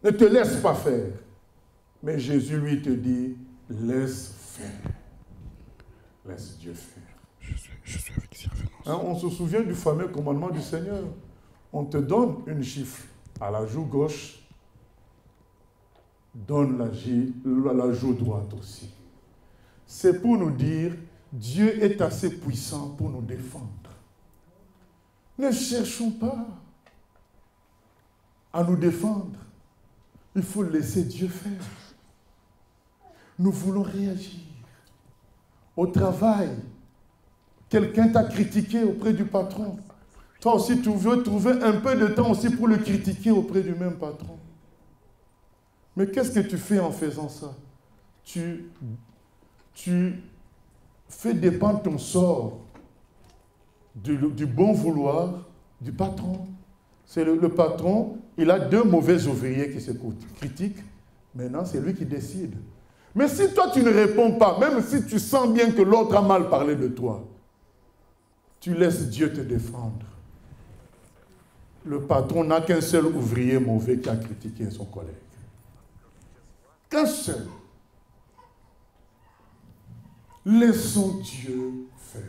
Ne te laisse pas faire. Mais Jésus, lui, te dit, laisse faire. Laisse Dieu faire. Je suis avec surveillance. Hein, on se souvient du fameux commandement du Seigneur. On te donne une gifle à la joue gauche, donne la joue droite aussi. C'est pour nous dire, Dieu est assez puissant pour nous défendre. Ne cherchons pas à nous défendre. Il faut laisser Dieu faire. Nous voulons réagir. Au travail, quelqu'un t'a critiqué auprès du patron. Toi aussi, tu veux trouver un peu de temps aussi pour le critiquer auprès du même patron. Mais qu'est-ce que tu fais en faisant ça? Tu fais dépendre ton sort du bon vouloir du patron. C'est le patron, il a deux mauvais ouvriers qui se critiquent. Maintenant, c'est lui qui décide. Mais si toi, tu ne réponds pas, même si tu sens bien que l'autre a mal parlé de toi, tu laisses Dieu te défendre. Le patron n'a qu'un seul ouvrier mauvais qui a critiqué son collègue. Qu'un seul. Laissons Dieu faire.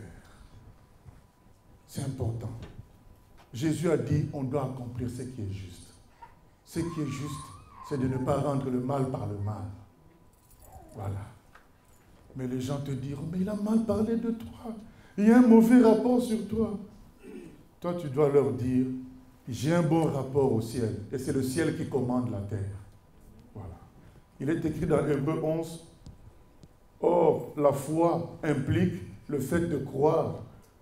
C'est important. Jésus a dit, on doit accomplir ce qui est juste. Ce qui est juste, c'est de ne pas rendre le mal par le mal. Voilà. Mais les gens te diront, mais il a mal parlé de toi. Il y a un mauvais rapport sur toi. Toi, tu dois leur dire, j'ai un bon rapport au ciel. Et c'est le ciel qui commande la terre. Voilà. Il est écrit dans Hébreux 11, or, la foi implique le fait de croire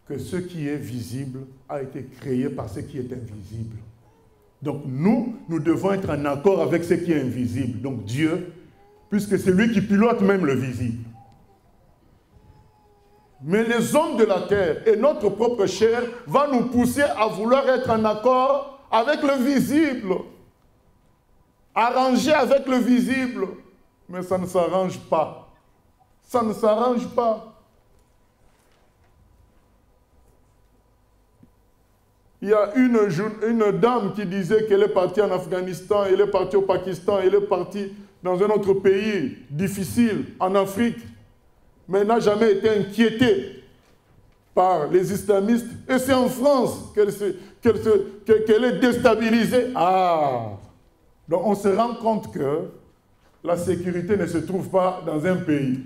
que ce qui est visible a été créé par ce qui est invisible. Donc nous devons être en accord avec ce qui est invisible. Donc Dieu, puisque c'est lui qui pilote même le visible. Mais les hommes de la terre et notre propre chair vont nous pousser à vouloir être en accord avec le visible. Arranger avec le visible. Mais ça ne s'arrange pas. Ça ne s'arrange pas. Il y a une dame qui disait qu'elle est partie en Afghanistan, elle est partie au Pakistan, elle est partie dans un autre pays difficile, en Afrique, mais elle n'a jamais été inquiétée par les islamistes. Et c'est en France qu'elle est déstabilisée. Ah! Donc on se rend compte que la sécurité ne se trouve pas dans un pays.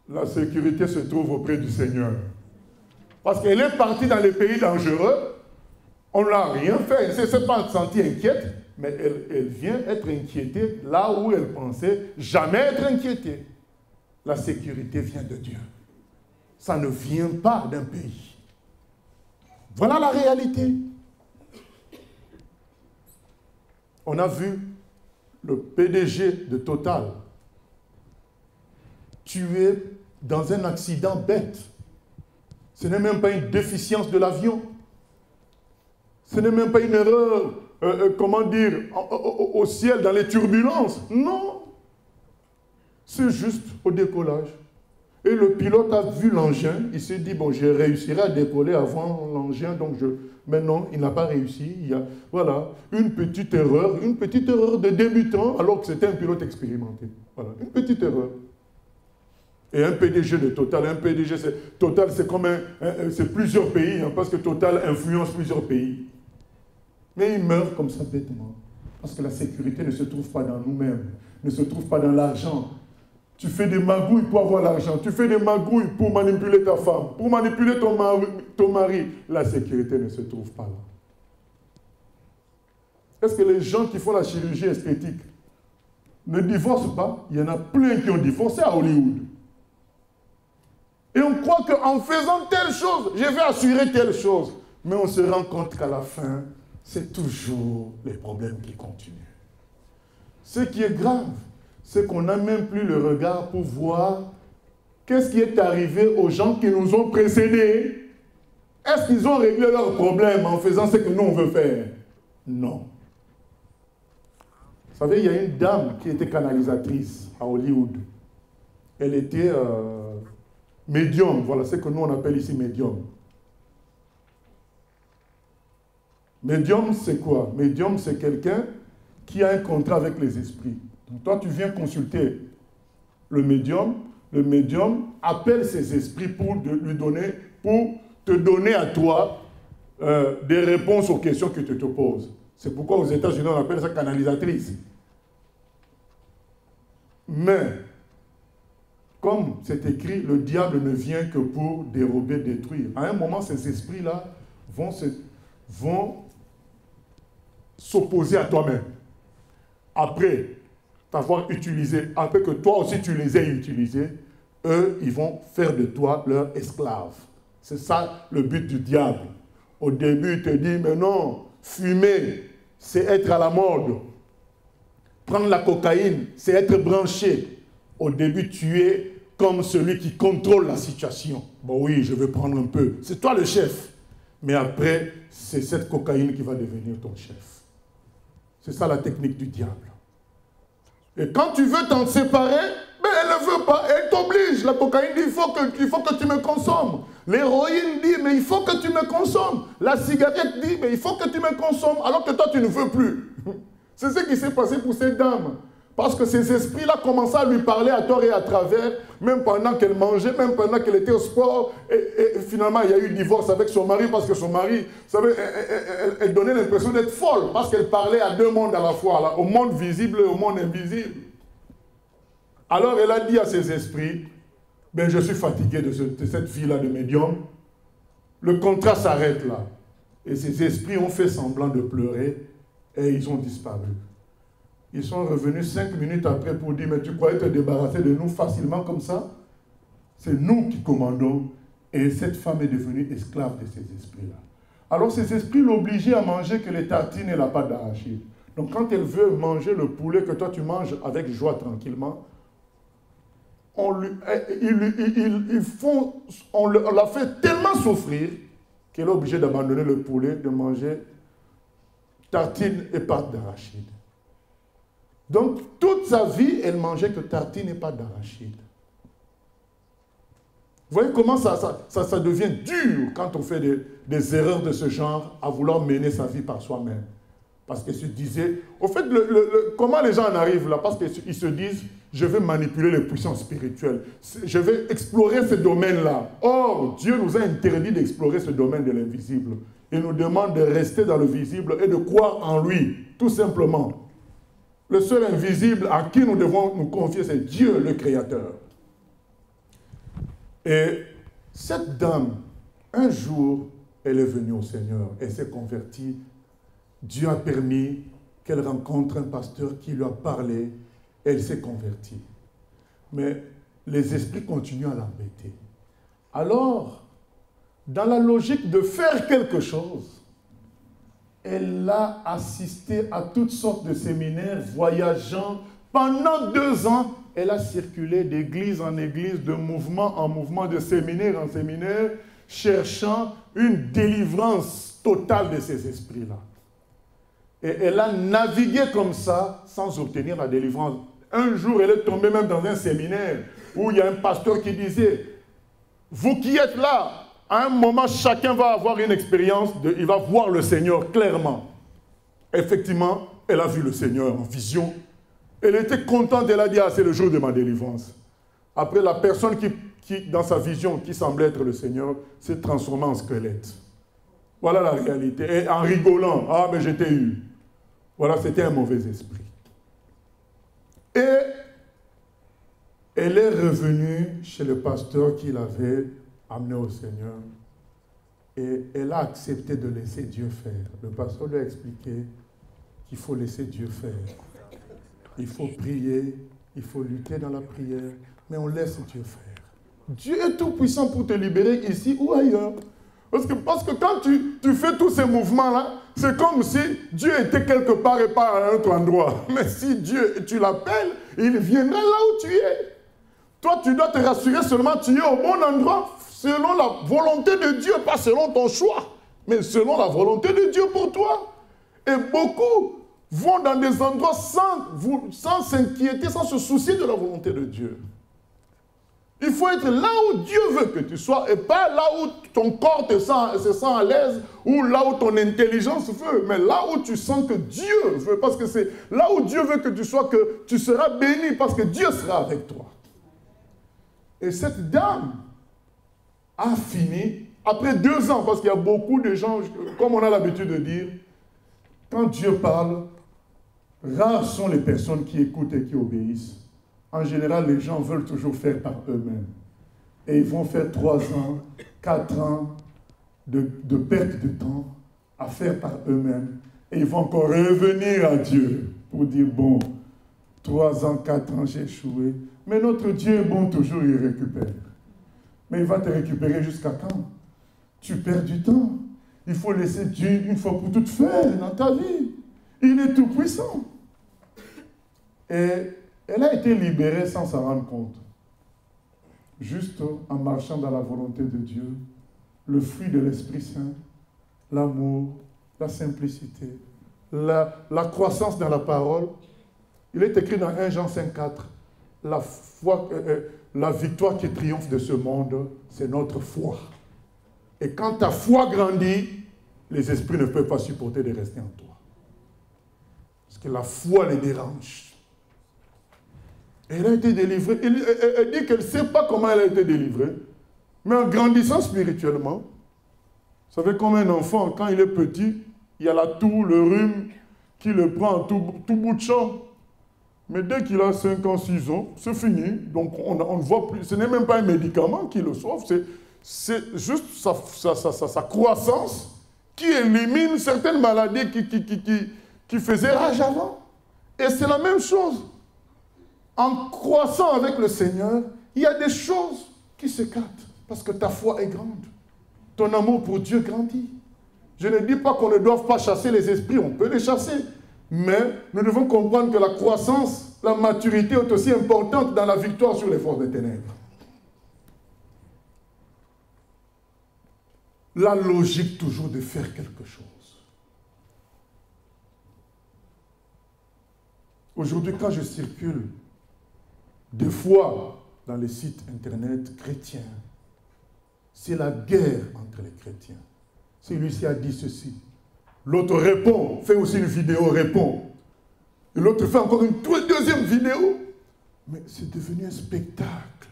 La sécurité se trouve auprès du Seigneur. Parce qu'elle est partie dans les pays dangereux, on ne l'a rien fait, elle ne s'est pas sentie inquiète, mais elle vient être inquiétée là où elle pensait jamais être inquiétée. La sécurité vient de Dieu. Ça ne vient pas d'un pays. Voilà la réalité. On a vu le PDG de Total tué dans un accident bête. Ce n'est même pas une déficience de l'avion. Ce n'est même pas une erreur, au ciel, dans les turbulences. Non. C'est juste au décollage. Et le pilote a vu l'engin, il s'est dit, bon, je réussirai à décoller avant l'engin, donc mais non, il n'a pas réussi. Il y a, voilà, une petite erreur de débutant, alors que c'était un pilote expérimenté. Voilà, une petite erreur. Et un PDG de Total, Total, c'est comme c'est plusieurs pays, hein, parce que Total influence plusieurs pays. Mais il meurt comme ça bêtement. Parce que la sécurité ne se trouve pas dans nous-mêmes, ne se trouve pas dans l'argent. Tu fais des magouilles pour avoir l'argent, tu fais des magouilles pour manipuler ta femme, pour manipuler ton mari. La sécurité ne se trouve pas là. Est-ce que les gens qui font la chirurgie esthétique ne divorcent pas? Il y en a plein qui ont divorcé à Hollywood. Et on croit qu'en faisant telle chose, je vais assurer telle chose. Mais on se rend compte qu'à la fin, c'est toujours les problèmes qui continuent. Ce qui est grave, c'est qu'on n'a même plus le regard pour voir qu'est-ce qui est arrivé aux gens qui nous ont précédés. Est-ce qu'ils ont réglé leurs problèmes en faisant ce que nous on veut faire? Non. Vous savez, il y a une dame qui était canalisatrice à Hollywood. Elle était médium, voilà ce que nous on appelle ici médium. Médium, c'est quoi? Médium, c'est quelqu'un qui a un contrat avec les esprits. Donc toi, tu viens consulter le médium appelle ses esprits pour te donner à toi des réponses aux questions que tu te poses. C'est pourquoi aux États-Unis, on appelle ça canalisatrice. Mais, comme c'est écrit, le diable ne vient que pour dérober, détruire. À un moment, ces esprits-là vont s'opposer à toi-même. Après t'avoir utilisé, après que toi aussi tu les aies utilisés, eux, ils vont faire de toi leur esclave. C'est ça le but du diable. Au début, il te dit, mais non, fumer, c'est être à la mode. Prendre la cocaïne, c'est être branché. Au début, tu es comme celui qui contrôle la situation. Bon oui, je vais prendre un peu. C'est toi le chef. Mais après, c'est cette cocaïne qui va devenir ton chef. C'est ça la technique du diable. Et quand tu veux t'en séparer, mais elle ne veut pas, elle t'oblige. La cocaïne dit, il faut que tu me consommes. L'héroïne dit, mais il faut que tu me consommes. La cigarette dit, mais il faut que tu me consommes, alors que toi, tu ne veux plus. C'est ce qui s'est passé pour cette dame. Parce que ces esprits-là commençaient à lui parler à tort et à travers, même pendant qu'elle mangeait, même pendant qu'elle était au sport. Et finalement, il y a eu divorce avec son mari, parce que son mari, vous savez, elle donnait l'impression d'être folle, parce qu'elle parlait à deux mondes à la fois, là, au monde visible et au monde invisible. Alors elle a dit à ses esprits, ben, je suis fatigué de cette vie-là de médium. Le contrat s'arrête là. Et ces esprits ont fait semblant de pleurer et ils ont disparu. Ils sont revenus 5 minutes après pour dire, mais tu croyais te débarrasser de nous facilement comme ça? C'est nous qui commandons. Et cette femme est devenue esclave de ces esprits-là. Alors ces esprits l'obligeaient à manger que les tartines et la pâte d'arachide. Donc quand elle veut manger le poulet que toi tu manges avec joie tranquillement, on l'a fait tellement souffrir qu'elle est obligée d'abandonner le poulet, de manger tartines et pâte d'arachide. Donc, toute sa vie, elle mangeait que tartines et pâte d'arachide. Vous voyez comment ça devient dur quand on fait des erreurs de ce genre à vouloir mener sa vie par soi-même. Parce qu'ils se disaient... Au fait, comment les gens en arrivent là? Parce qu'ils se disent, je vais manipuler les puissances spirituelles. Je vais explorer ce domaine-là. Or, Dieu nous a interdit d'explorer ce domaine de l'invisible. Il nous demande de rester dans le visible et de croire en lui, tout simplement. Le seul invisible à qui nous devons nous confier, c'est Dieu, le Créateur. Et cette dame, un jour, elle est venue au Seigneur, elle s'est convertie. Dieu a permis qu'elle rencontre un pasteur qui lui a parlé, elle s'est convertie. Mais les esprits continuent à l'embêter. Alors, dans la logique de faire quelque chose, elle a assisté à toutes sortes de séminaires, voyageant. Pendant 2 ans, elle a circulé d'église en église, de mouvement en mouvement, de séminaire en séminaire, cherchant une délivrance totale de ces esprits-là. Et elle a navigué comme ça, sans obtenir la délivrance. Un jour, elle est tombée même dans un séminaire où il y a un pasteur qui disait, vous qui êtes là, à un moment, chacun va avoir une expérience, il va voir le Seigneur clairement. Effectivement, elle a vu le Seigneur en vision. Elle était contente, elle a dit, ah, c'est le jour de ma délivrance. Après, la personne qui, dans sa vision, qui semblait être le Seigneur, s'est transformée en squelette. Voilà la réalité. Et en rigolant, ah, mais j'étais eu. Voilà, c'était un mauvais esprit. Et elle est revenue chez le pasteur qui l'avait amenée au Seigneur. Et elle a accepté de laisser Dieu faire. Le pasteur lui a expliqué qu'il faut laisser Dieu faire. Il faut prier, il faut lutter dans la prière, mais on laisse Dieu faire. Dieu est tout puissant pour te libérer ici ou ailleurs. Parce que quand tu fais tous ces mouvements-là, c'est comme si Dieu était quelque part et pas à un autre endroit. Mais si Dieu, tu l'appelles, il viendra là où tu es. Toi, tu dois te rassurer seulement que tu es au bon endroit, selon la volonté de Dieu, pas selon ton choix, mais selon la volonté de Dieu pour toi. Et beaucoup vont dans des endroits sans s'inquiéter, sans se soucier de la volonté de Dieu. Il faut être là où Dieu veut que tu sois et pas là où ton corps se sent à l'aise ou là où ton intelligence veut, mais là où tu sens que Dieu veut, parce que c'est là où Dieu veut que tu sois, que tu seras béni parce que Dieu sera avec toi. Et cette dame a fini, après 2 ans, parce qu'il y a beaucoup de gens, comme on a l'habitude de dire, quand Dieu parle, rares sont les personnes qui écoutent et qui obéissent. En général, les gens veulent toujours faire par eux-mêmes. Et ils vont faire 3 ans, 4 ans de perte de temps à faire par eux-mêmes. Et ils vont encore revenir à Dieu pour dire, bon, 3 ans, 4 ans, j'ai échoué. Mais notre Dieu est bon, toujours il récupère. Mais il va te récupérer jusqu'à quand? Tu perds du temps. Il faut laisser Dieu une fois pour toutes faire dans ta vie. Il est tout puissant. Et elle a été libérée sans s'en rendre compte. Juste en marchant dans la volonté de Dieu, le fruit de l'Esprit Saint, l'amour, la simplicité, la croissance dans la parole. Il est écrit dans 1 Jean 5,4, la victoire qui triomphe de ce monde, c'est notre foi. Et quand ta foi grandit, les esprits ne peuvent pas supporter de rester en toi. Parce que la foi les dérange. Elle a été délivrée. Elle dit qu'elle ne sait pas comment elle a été délivrée. Mais en grandissant spirituellement, vous savez, comme un enfant, quand il est petit, il y a la toux, le rhume, qui le prend en tout bout de champ. Mais dès qu'il a 5 ans, 6 ans, c'est fini. Donc on ne voit plus. Ce n'est même pas un médicament qui le sauve, c'est juste sa croissance qui élimine certaines maladies qui faisaient rage avant. Et c'est la même chose. En croissant avec le Seigneur, il y a des choses qui se captent parce que ta foi est grande. Ton amour pour Dieu grandit. Je ne dis pas qu'on ne doit pas chasser les esprits, on peut les chasser. Mais nous devons comprendre que la croissance, la maturité est aussi importante dans la victoire sur les forces des ténèbres. La logique toujours de faire quelque chose. Aujourd'hui, quand je circule, des fois, dans les sites internet chrétiens, c'est la guerre entre les chrétiens. Celui-ci a dit ceci. L'autre répond, fait aussi une vidéo, répond. Et l'autre fait encore une deuxième vidéo. Mais c'est devenu un spectacle.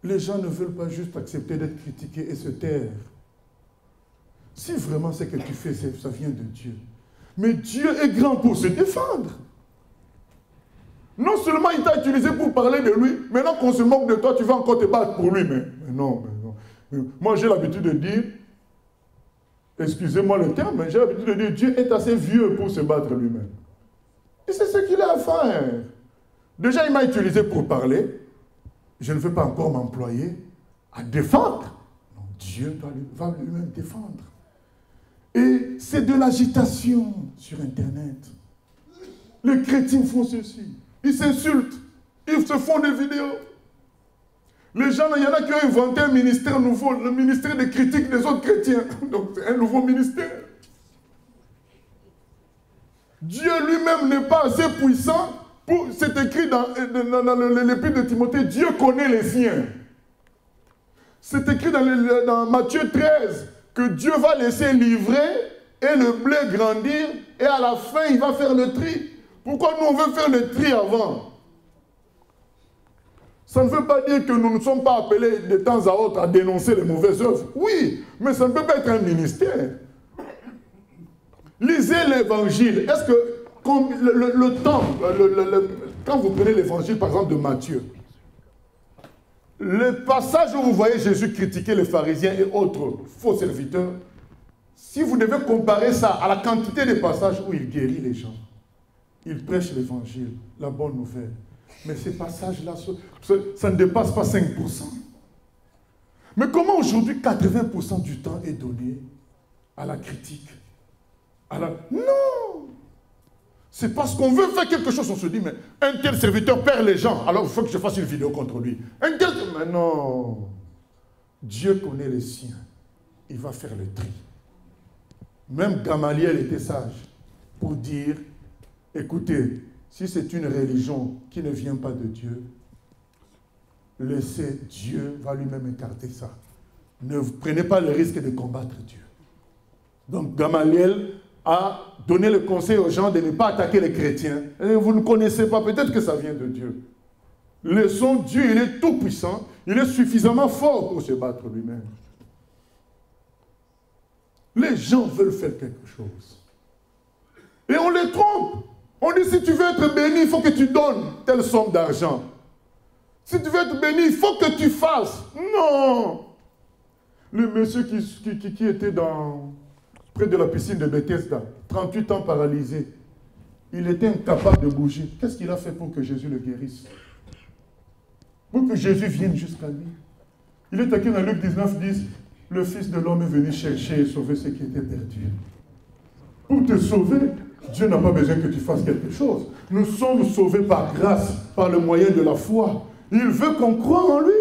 Les gens ne veulent pas juste accepter d'être critiqués et se taire. Si vraiment ce que tu fais, ça vient de Dieu. Mais Dieu est grand pour se défendre. Non seulement il t'a utilisé pour parler de lui, maintenant qu'on se moque de toi, tu vas encore te battre pour lui. Mais non. Moi, j'ai l'habitude de dire, excusez-moi le terme, mais j'ai l'habitude de dire, Dieu est assez vieux pour se battre lui-même. Et c'est ce qu'il a à faire. Déjà, il m'a utilisé pour parler. Je ne veux pas encore m'employer à défendre. Non, Dieu va lui-même défendre. Et c'est de l'agitation sur Internet. Les chrétiens font ceci. Ils s'insultent. Ils se font des vidéos. Les gens, il y en a qui ont inventé un ministère nouveau, le ministère des critiques des autres chrétiens. Donc c'est un nouveau ministère. Dieu lui-même n'est pas assez puissant C'est écrit dans l'épître de Timothée, Dieu connaît les siens. C'est écrit dans Matthieu 13 que Dieu va laisser livrer et le blé grandir et à la fin, il va faire le tri. Pourquoi nous, on veut faire le tri avant? Ça ne veut pas dire que nous ne sommes pas appelés de temps à autre à dénoncer les mauvaises œuvres. Oui, mais ça ne peut pas être un ministère. Lisez l'évangile. Est-ce que le temps, quand vous prenez l'évangile par exemple de Matthieu, le passage où vous voyez Jésus critiquer les pharisiens et autres faux serviteurs, si vous devez comparer ça à la quantité de passages où il guérit les gens, il prêche l'évangile, la bonne nouvelle. Mais ces passages-là, ça ne dépasse pas 5%. Mais comment aujourd'hui 80% du temps est donné à la critique? Non! C'est parce qu'on veut faire quelque chose, on se dit, mais un tel serviteur perd les gens, alors il faut que je fasse une vidéo contre lui. Un tel... Mais non! Dieu connaît les siens. Il va faire le tri. Même Gamaliel était sage pour dire, écoutez, si c'est une religion qui ne vient pas de Dieu, laissez Dieu va lui-même écarter ça. Ne prenez pas le risque de combattre Dieu. Donc Gamaliel a donné le conseil aux gens de ne pas attaquer les chrétiens. Et vous ne connaissez pas, peut-être que ça vient de Dieu. Laissons Dieu, il est tout puissant, il est suffisamment fort pour se battre lui-même. Les gens veulent faire quelque chose. Et on les trompe. On dit, si tu veux être béni, il faut que tu donnes telle somme d'argent. Si tu veux être béni, il faut que tu fasses. Non. Le monsieur qui était près de la piscine de Bethesda, 38 ans paralysé, il était incapable de bouger. Qu'est-ce qu'il a fait pour que Jésus le guérisse? Pour que Jésus vienne jusqu'à lui. Il est écrit dans Luc 19, 10, le Fils de l'homme est venu chercher et sauver ce qui était perdu. Pour te sauver, Dieu n'a pas besoin que tu fasses quelque chose. Nous sommes sauvés par grâce, par le moyen de la foi. Il veut qu'on croie en lui.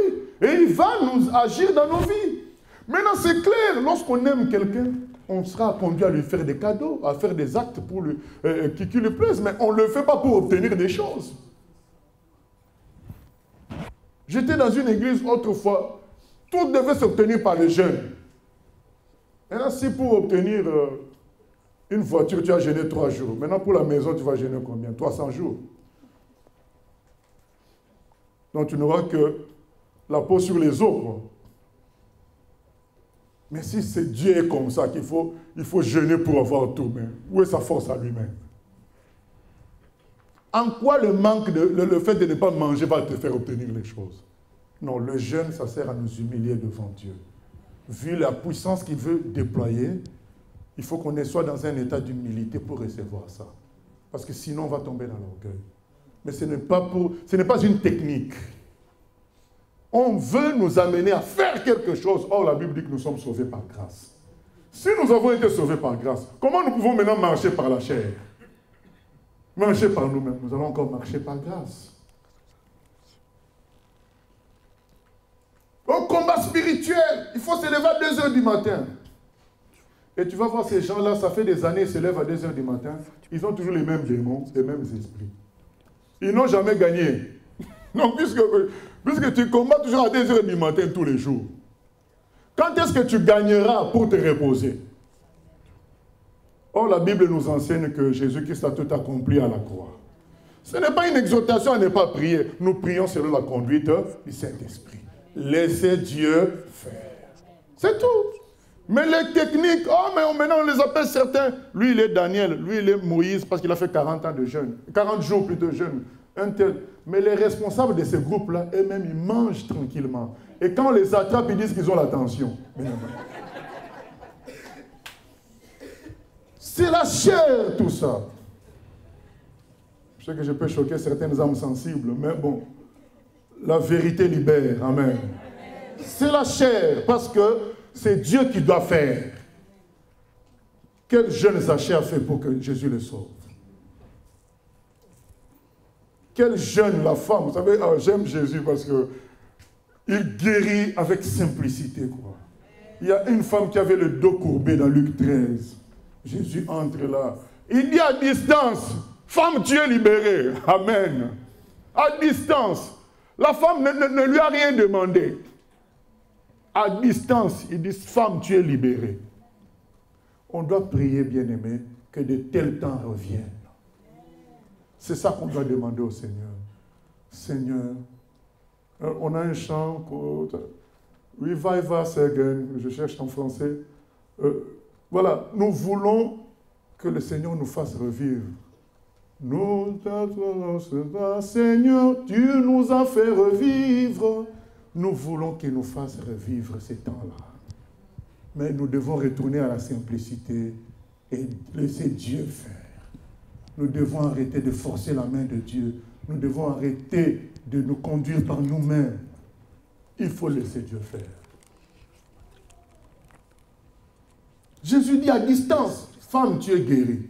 Et il va nous agir dans nos vies. Maintenant, c'est clair, lorsqu'on aime quelqu'un, on sera conduit à lui faire des cadeaux, à faire des actes pour qui lui plaisent. Mais on ne le fait pas pour obtenir des choses. J'étais dans une église autrefois. Tout devait s'obtenir par les jeunes. Maintenant, si pour obtenir... une voiture, tu as gêné 3 jours. Maintenant, pour la maison, tu vas gêner combien? 300 jours. Donc, tu n'auras que la peau sur les os, quoi. Mais si c'est Dieu est comme ça, il faut jeûner pour avoir tout, mais où est sa force à lui-même? En quoi le fait de ne pas manger va te faire obtenir les choses? Non, le jeûne, ça sert à nous humilier devant Dieu. Vu la puissance qu'il veut déployer, il faut qu'on soit dans un état d'humilité pour recevoir ça. Parce que sinon, on va tomber dans l'orgueil. Mais ce n'est pas une technique. On veut nous amener à faire quelque chose. Or, la Bible dit que nous sommes sauvés par grâce. Si nous avons été sauvés par grâce, comment nous pouvons maintenant marcher par la chair? Marcher par nous-mêmes. Nous allons encore marcher par grâce. Au combat spirituel, il faut se lever à 2 heures du matin. Et tu vas voir ces gens-là, ça fait des années, ils se lèvent à 2 heures du matin. Ils ont toujours les mêmes démons, les mêmes esprits. Ils n'ont jamais gagné. Donc, puisque tu combats toujours à 2 heures du matin tous les jours, quand est-ce que tu gagneras pour te reposer? Or, la Bible nous enseigne que Jésus-Christ a tout accompli à la croix. Ce n'est pas une exhortation à ne pas prier. Nous prions selon la conduite du Saint-Esprit. Laissez Dieu faire. C'est tout. Mais les techniques, mais maintenant on les appelle certains. Lui, il est Daniel, lui, il est Moïse, parce qu'il a fait 40 ans de jeûne. 40 jours plus de jeûne. Un tel. Mais les responsables de ces groupes-là, eux-mêmes, ils mangent tranquillement. Et quand on les attrape, ils disent qu'ils ont l'attention. C'est la chair, tout ça. Je sais que je peux choquer certaines âmes sensibles, mais bon, la vérité libère. Amen. C'est la chair, parce que c'est Dieu qui doit faire. Quel jeûne Zaché a fait pour que Jésus le sauve? Quel jeûne la femme? Vous savez, j'aime Jésus parce que il guérit avec simplicité, quoi. Il y a une femme qui avait le dos courbé dans Luc 13. Jésus entre là. Il dit à distance, Femme, tu es libérée. Amen. À distance. La femme ne lui a rien demandé. À distance, ils disent, femme, tu es libérée. On doit prier, bien-aimé, que de tels temps reviennent. C'est ça qu'on doit demander au Seigneur. Seigneur, on a un chant, Revive us again, je cherche en français. Voilà, nous voulons que le Seigneur nous fasse revivre. Nous t'adorons, Seigneur, tu nous as fait revivre. Nous voulons qu'il nous fasse revivre ces temps-là. Mais nous devons retourner à la simplicité et laisser Dieu faire. Nous devons arrêter de forcer la main de Dieu. Nous devons arrêter de nous conduire par nous-mêmes. Il faut laisser Dieu faire. Jésus dit à distance, femme, tu es guérie.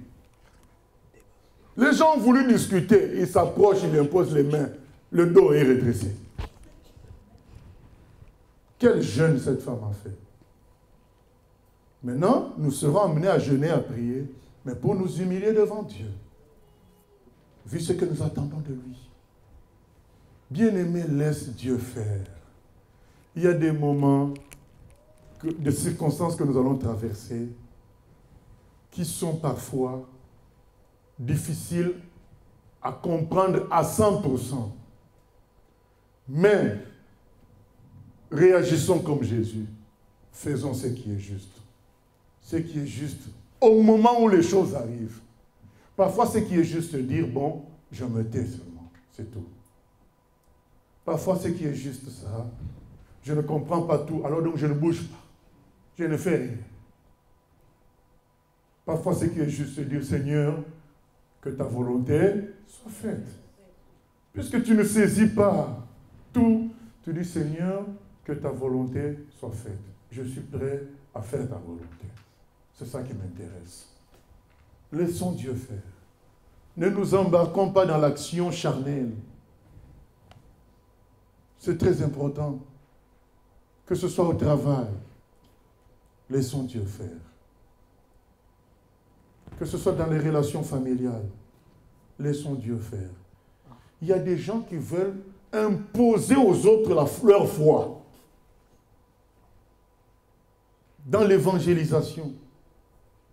Les gens ont voulu discuter. Ils s'approchent, ils imposent les mains. Le dos est redressé. Quel jeûne cette femme a fait. Maintenant, nous serons amenés à jeûner, à prier, mais pour nous humilier devant Dieu, vu ce que nous attendons de lui. Bien-aimé, laisse Dieu faire. Il y a des moments, des circonstances que nous allons traverser, qui sont parfois difficiles à comprendre à 100%. Mais, réagissons comme Jésus. Faisons ce qui est juste. Ce qui est juste au moment où les choses arrivent. Parfois, ce qui est juste, c'est dire, bon, je me tais seulement. C'est tout. Parfois, ce qui est juste, ça, je ne comprends pas tout, alors donc je ne bouge pas. Je ne fais rien. Parfois, ce qui est juste, c'est dire, Seigneur, que ta volonté soit faite. Puisque tu ne saisis pas tout, tu dis, Seigneur, que ta volonté soit faite. Je suis prêt à faire ta volonté. C'est ça qui m'intéresse. Laissons Dieu faire. Ne nous embarquons pas dans l'action charnelle. C'est très important. Que ce soit au travail, laissons Dieu faire. Que ce soit dans les relations familiales, laissons Dieu faire. Il y a des gens qui veulent imposer aux autres leur foi. Dans l'évangélisation.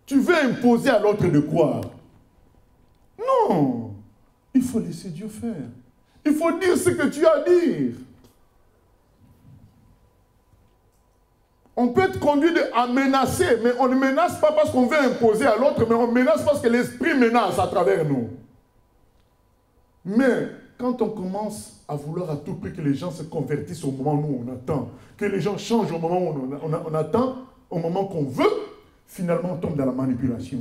Tu veux imposer à l'autre de croire. Non. Il faut laisser Dieu faire. Il faut dire ce que tu as à dire. On peut être conduit à menacer, mais on ne menace pas parce qu'on veut imposer à l'autre, mais on menace parce que l'esprit menace à travers nous. Mais quand on commence à vouloir à tout prix que les gens se convertissent au moment où on attend, que les gens changent au moment où on attend, au moment qu'on veut, finalement on tombe dans la manipulation.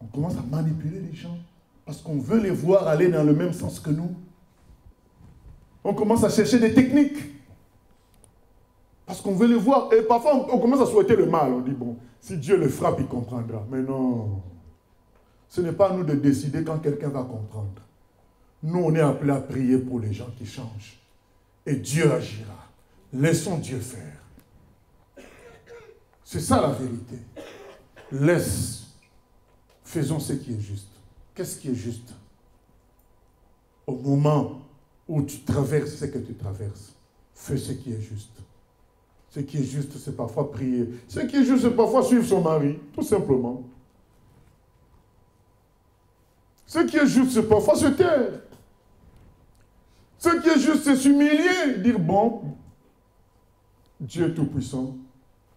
On commence à manipuler les gens parce qu'on veut les voir aller dans le même sens que nous. On commence à chercher des techniques. Parce qu'on veut les voir. Et parfois, on commence à souhaiter le mal. On dit, bon, si Dieu le frappe, il comprendra. Mais non. Ce n'est pas à nous de décider quand quelqu'un va comprendre. Nous, on est appelés à prier pour les gens qui changent. Et Dieu agira. Laissons Dieu faire. C'est ça la vérité. Laisse. Faisons ce qui est juste. Qu'est-ce qui est juste? Au moment où tu traverses ce que tu traverses, fais ce qui est juste. Ce qui est juste, c'est parfois prier. Ce qui est juste, c'est parfois suivre son mari, tout simplement. Ce qui est juste, c'est parfois se taire. Ce qui est juste, c'est s'humilier, dire, bon, Dieu est tout-puissant,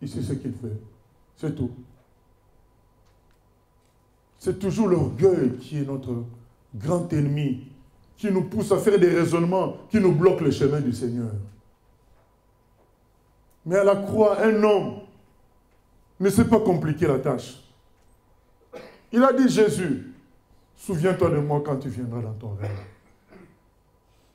il sait ce qu'il fait. C'est tout. C'est toujours l'orgueil qui est notre grand ennemi, qui nous pousse à faire des raisonnements, qui nous bloquent le chemin du Seigneur. Mais à la croix, un homme ne s'est pas compliqué la tâche. Il a dit, Jésus, souviens-toi de moi quand tu viendras dans ton règne.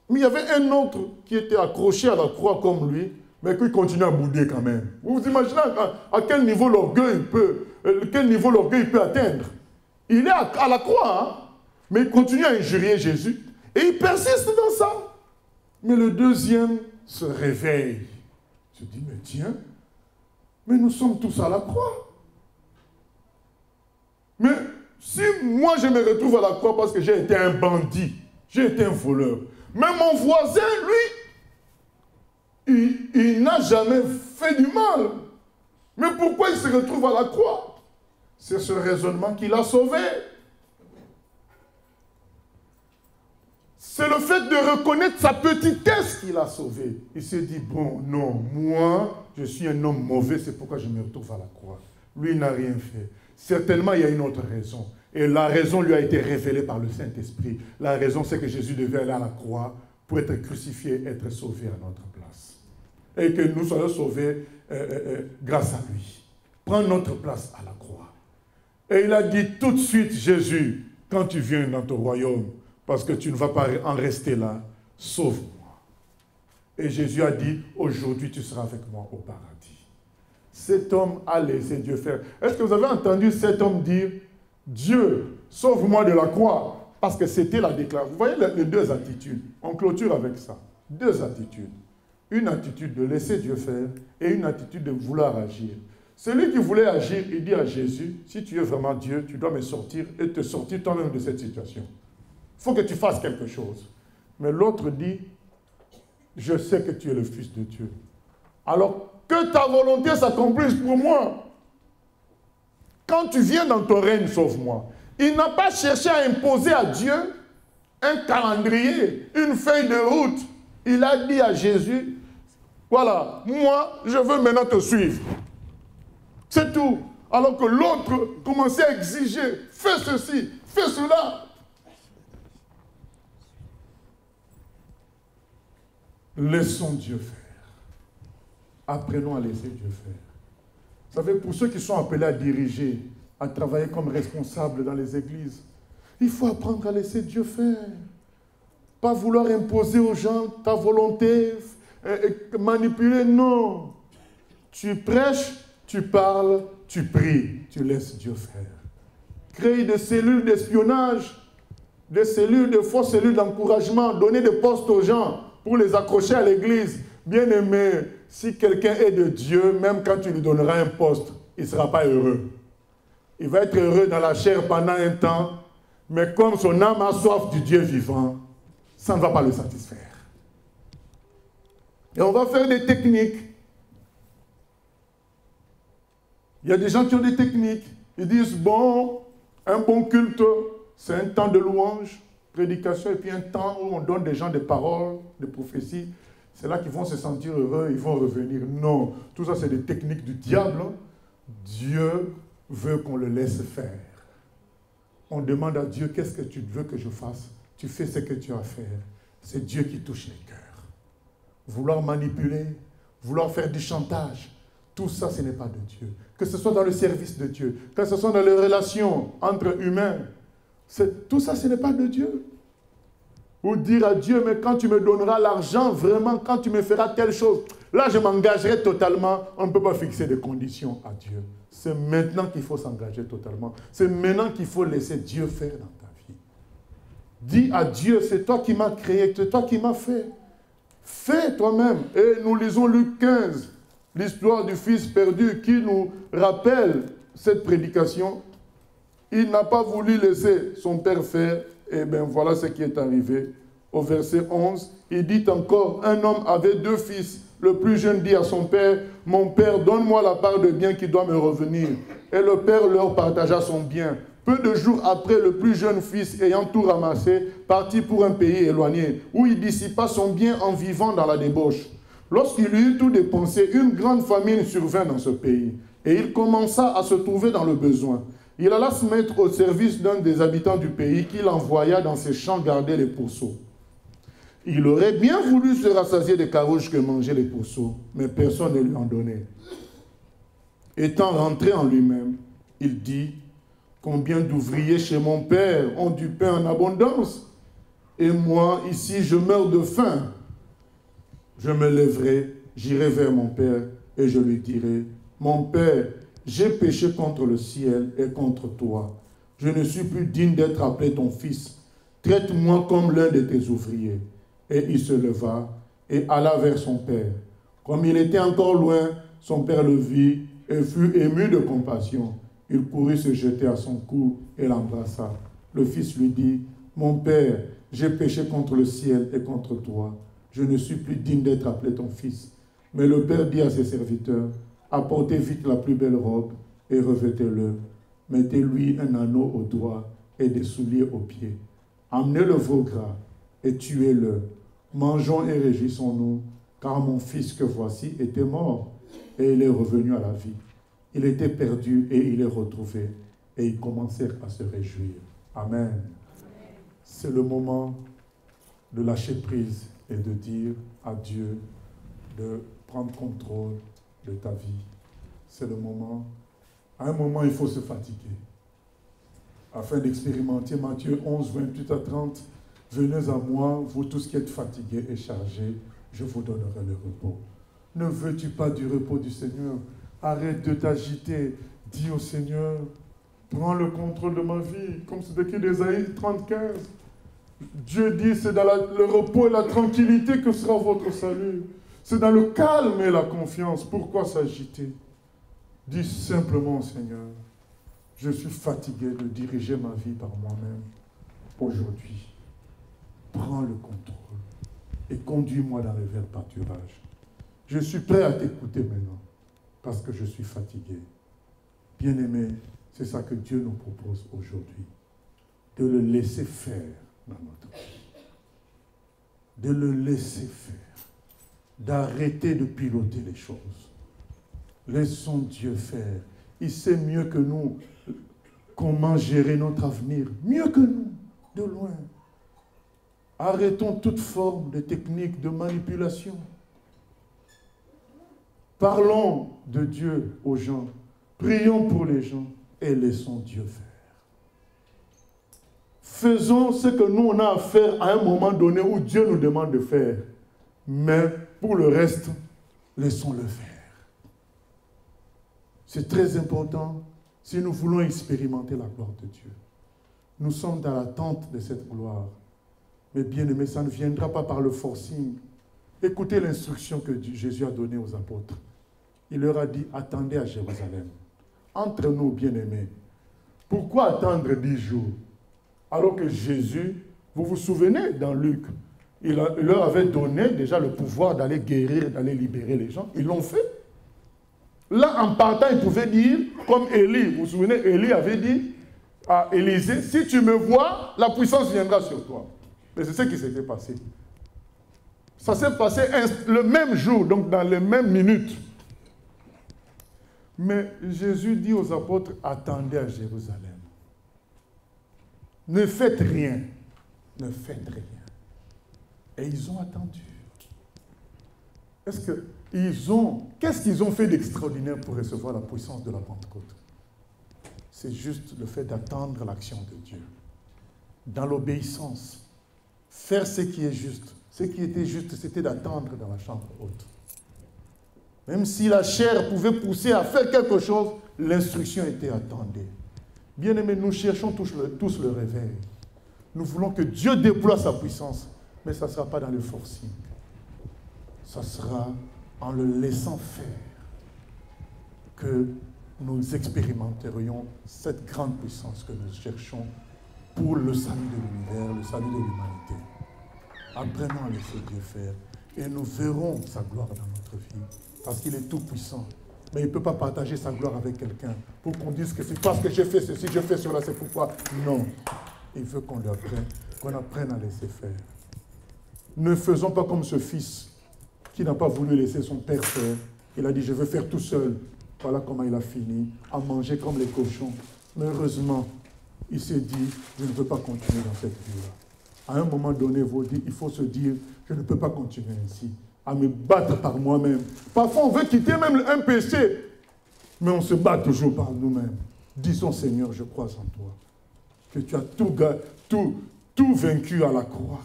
Mais il y avait un autre qui était accroché à la croix comme lui, mais qui continue à bouder quand même. Vous vous imaginez à quel niveau l'orgueil peut atteindre? Il est à la croix, hein? Mais il continue à injurier Jésus. Et il persiste dans ça. Mais le deuxième se réveille. Je dis, mais tiens, mais nous sommes tous à la croix. Mais Si moi je me retrouve à la croix parce que j'ai été un bandit, j'ai été un voleur, mais mon voisin, lui, il n'a jamais fait du mal. Mais pourquoi il se retrouve à la croix? C'est ce raisonnement qui l'a sauvé. C'est le fait de reconnaître sa petitesse qui l'a sauvé. Il s'est dit, bon, non, moi, je suis un homme mauvais, c'est pourquoi je me retrouve à la croix. Lui, il n'a rien fait. Certainement, il y a une autre raison. Et la raison lui a été révélée par le Saint-Esprit. La raison, c'est que Jésus devait aller à la croix pour être crucifié, être sauvé à notre place. Et que nous soyons sauvés grâce à lui. Prends notre place à la croix. Et il a dit tout de suite, Jésus, quand tu viens dans ton royaume, parce que tu ne vas pas en rester là, sauve-moi. Et Jésus a dit, aujourd'hui tu seras avec moi au paradis. Cet homme a laissé Dieu faire. Est-ce que vous avez entendu cet homme dire, Dieu, sauve-moi de la croix? Parce que c'était la déclaration. Vous voyez les deux attitudes. On clôture avec ça. Deux attitudes. Une attitude de laisser Dieu faire et une attitude de vouloir agir. Celui qui voulait agir, il dit à Jésus, si tu es vraiment Dieu, tu dois me sortir et te sortir toi-même de cette situation. Il faut que tu fasses quelque chose. Mais l'autre dit, je sais que tu es le Fils de Dieu. Alors, que ta volonté s'accomplisse pour moi. Quand tu viens dans ton règne, sauve-moi. Il n'a pas cherché à imposer à Dieu un calendrier, une feuille de route. Il a dit à Jésus, voilà, moi, je veux maintenant te suivre. C'est tout. Alors que l'autre commençait à exiger, fais ceci, fais cela. Laissons Dieu faire. Apprenons à laisser Dieu faire. Vous savez, pour ceux qui sont appelés à diriger, à travailler comme responsables dans les églises, il faut apprendre à laisser Dieu faire. Pas vouloir imposer aux gens ta volonté, manipuler, non. Tu prêches, tu parles, tu pries, tu laisses Dieu faire. Créer des cellules d'espionnage, des cellules, de fausses cellules d'encouragement, donner des postes aux gens pour les accrocher à l'église. Bien aimé, si quelqu'un est de Dieu, même quand tu lui donneras un poste, il ne sera pas heureux. Il va être heureux dans la chair pendant un temps, mais comme son âme a soif du Dieu vivant, ça ne va pas le satisfaire. Et on va faire des techniques. Il y a des gens qui ont des techniques. Ils disent, bon, un bon culte, c'est un temps de louange, prédication, et puis un temps où on donne des gens des paroles, des prophéties. C'est là qu'ils vont se sentir heureux, ils vont revenir. Non, tout ça c'est des techniques du diable. Dieu veut qu'on le laisse faire. On demande à Dieu, qu'est-ce que tu veux que je fasse? Tu fais ce que tu as à faire. C'est Dieu qui touche les cœurs. Vouloir manipuler, vouloir faire du chantage, tout ça ce n'est pas de Dieu. Que ce soit dans le service de Dieu, que ce soit dans les relations entre humains, tout ça ce n'est pas de Dieu. Ou dire à Dieu, mais quand tu me donneras l'argent, vraiment, quand tu me feras telle chose, là je m'engagerai totalement. On ne peut pas fixer de conditions à Dieu. C'est maintenant qu'il faut s'engager totalement. C'est maintenant qu'il faut laisser Dieu faire dans ta vie. Dis à Dieu, c'est toi qui m'as créé, c'est toi qui m'as fait. Fais toi-même. Et nous lisons Luc 15, l'histoire du fils perdu qui nous rappelle cette prédication. Il n'a pas voulu laisser son père faire. Et bien voilà ce qui est arrivé. Au verset 11, il dit encore, un homme avait 2 fils. Le plus jeune dit à son père, mon père, donne-moi la part de bien qui doit me revenir. Et le père leur partagea son bien. Peu de jours après, le plus jeune fils, ayant tout ramassé, partit pour un pays éloigné, où il dissipa son bien en vivant dans la débauche. Lorsqu'il eut tout dépensé, une grande famine survint dans ce pays. Et il commença à se trouver dans le besoin. Il alla se mettre au service d'un des habitants du pays qu'il envoya dans ses champs garder les pourceaux. Il aurait bien voulu se rassasier des carouges que mangeaient les pourceaux, mais personne ne lui en donnait. Étant rentré en lui-même, il dit, combien d'ouvriers chez mon père ont du pain en abondance, et moi, ici, je meurs de faim. Je me lèverai, j'irai vers mon père, et je lui dirai, mon père, j'ai péché contre le ciel et contre toi. Je ne suis plus digne d'être appelé ton fils. Traite-moi comme l'un de tes ouvriers. Et il se leva et alla vers son père. Comme il était encore loin, son père le vit et fut ému de compassion. Il courut se jeter à son cou et l'embrassa. Le fils lui dit, « Mon père, j'ai péché contre le ciel et contre toi. Je ne suis plus digne d'être appelé ton fils. » Mais le père dit à ses serviteurs, « Apportez vite la plus belle robe et revêtez-le. Mettez-lui un anneau au doigt et des souliers aux pieds. Amenez le veau gras et tuez-le. Mangeons et réjouissons-nous, car mon fils que voici était mort et il est revenu à la vie. Il était perdu et il est retrouvé. » Et ils commencèrent à se réjouir. Amen. C'est le moment de lâcher prise et de dire à Dieu de prendre contrôle de ta vie. C'est le moment. À un moment, il faut se fatiguer. Afin d'expérimenter Matthieu 11, 28 à 30, « Venez à moi, vous tous qui êtes fatigués et chargés, je vous donnerai le repos. » Ne veux-tu pas du repos du Seigneur? Arrête de t'agiter. Dis au Seigneur, prends le contrôle de ma vie, comme c'est écrit d'Ésaïe 35. Dieu dit, c'est dans le repos et la tranquillité que sera votre salut. C'est dans le calme et la confiance. Pourquoi s'agiter? Dis simplement, Seigneur, je suis fatigué de diriger ma vie par moi-même. Aujourd'hui, prends le contrôle et conduis-moi dans les verts pâturages. Je suis prêt à t'écouter maintenant parce que je suis fatigué. Bien-aimé, c'est ça que Dieu nous propose aujourd'hui. De le laisser faire dans notre vie. De le laisser faire. D'arrêter de piloter les choses. Laissons Dieu faire. Il sait mieux que nous comment gérer notre avenir. Mieux que nous, de loin. Arrêtons toute forme de technique de manipulation. Parlons de Dieu aux gens. Prions pour les gens et laissons Dieu faire. Faisons ce que nous on a à faire à un moment donné où Dieu nous demande de faire. Mais pour le reste, laissons-le faire. C'est très important si nous voulons expérimenter la gloire de Dieu. Nous sommes dans l'attente de cette gloire. Mais bien aimé, ça ne viendra pas par le forcing. Écoutez l'instruction que Jésus a donnée aux apôtres. Il leur a dit, attendez à Jérusalem. Entre nous, bien-aimés, pourquoi attendre 10 jours? Alors que Jésus, vous vous souvenez dans Luc, il leur avait donné déjà le pouvoir d'aller guérir, d'aller libérer les gens. Ils l'ont fait. Là, en partant, ils pouvaient dire, comme Élie, vous vous souvenez, Élie avait dit à Élisée, si tu me vois, la puissance viendra sur toi. Mais c'est ce qui s'était passé. Ça s'est passé le même jour, donc dans les mêmes minutes. Mais Jésus dit aux apôtres, attendez à Jérusalem. Ne faites rien. Ne faites rien. Et ils ont attendu. Qu'est-ce qu'ils ont fait d'extraordinaire pour recevoir la puissance de la Pentecôte? C'est juste le fait d'attendre l'action de Dieu. Dans l'obéissance. Faire ce qui est juste. Ce qui était juste, c'était d'attendre dans la chambre haute. Même si la chair pouvait pousser à faire quelque chose, l'instruction était attendue. Bien-aimés, nous cherchons tous le réveil. Nous voulons que Dieu déploie sa puissance, mais ça ne sera pas dans le forcing. Ça sera en le laissant faire que nous expérimenterions cette grande puissance que nous cherchons pour le salut de l'univers, le salut de l'humanité. Apprenons à laisser Dieu faire et nous verrons sa gloire dans notre vie. Parce qu'il est tout puissant. Mais il ne peut pas partager sa gloire avec quelqu'un pour qu'on dise que c'est parce que j'ai fait ceci, je fais cela, c'est pourquoi. Non. Il veut qu'on apprenne à laisser faire. Ne faisons pas comme ce fils qui n'a pas voulu laisser son père faire. Il a dit, je veux faire tout seul. Voilà comment il a fini, à manger comme les cochons. Mais heureusement, il s'est dit, je ne peux pas continuer dans cette vie-là. À un moment donné, il faut se dire, je ne peux pas continuer ainsi. À me battre par moi-même. Parfois, on veut quitter même un péché, mais on se bat toujours par nous-mêmes. Disons, Seigneur, je crois en toi, que tu as tout vaincu à la croix.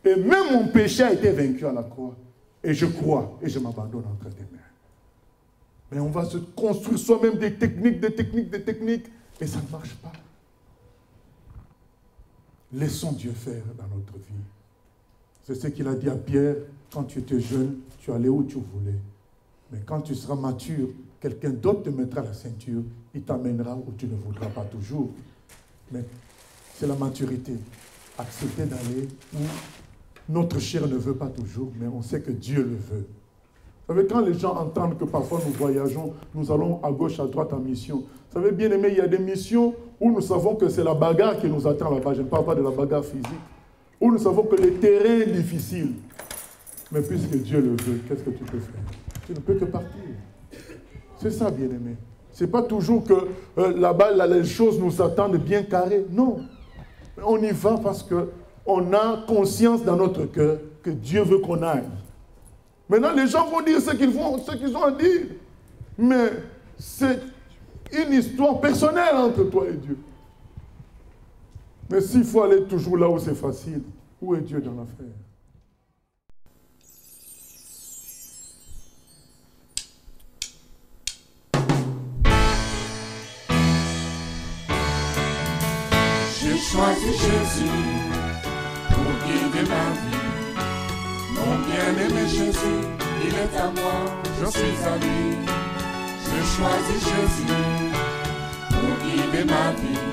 Et même mon péché a été vaincu à la croix. Et je crois, et je m'abandonne entre tes mains. Mais on va se construire soi-même des techniques, et ça ne marche pas. Laissons Dieu faire dans notre vie. C'est ce qu'il a dit à Pierre. Quand tu étais jeune, tu allais où tu voulais. Mais quand tu seras mature, quelqu'un d'autre te mettra la ceinture, il t'amènera où tu ne voudras pas toujours. Mais c'est la maturité. Accepter d'aller où notre chair ne veut pas toujours, mais on sait que Dieu le veut. Vous savez, quand les gens entendent que parfois nous voyageons, nous allons à gauche, à droite en mission. Vous savez, bien aimé, il y a des missions où nous savons que c'est la bagarre qui nous attend là-bas. Je ne parle pas de la bagarre physique. Où nous savons que le terrain est difficile. Mais puisque Dieu le veut, qu'est-ce que tu peux faire? Tu ne peux que partir. C'est ça, bien aimé. Ce n'est pas toujours que là-bas, les choses nous attendent bien carrées. Non. On y va parce qu'on a conscience dans notre cœur que Dieu veut qu'on aille. Maintenant, les gens vont dire ce qu'ils ont à dire. Mais c'est une histoire personnelle entre toi et Dieu. Mais s'il faut aller toujours là où c'est facile, où est Dieu dans l'affaire? J'ai choisi Jésus pour guider ma vie. Mon bien-aimé Jésus, il est à moi, je suis à lui. J'ai choisi Jésus pour guider ma vie.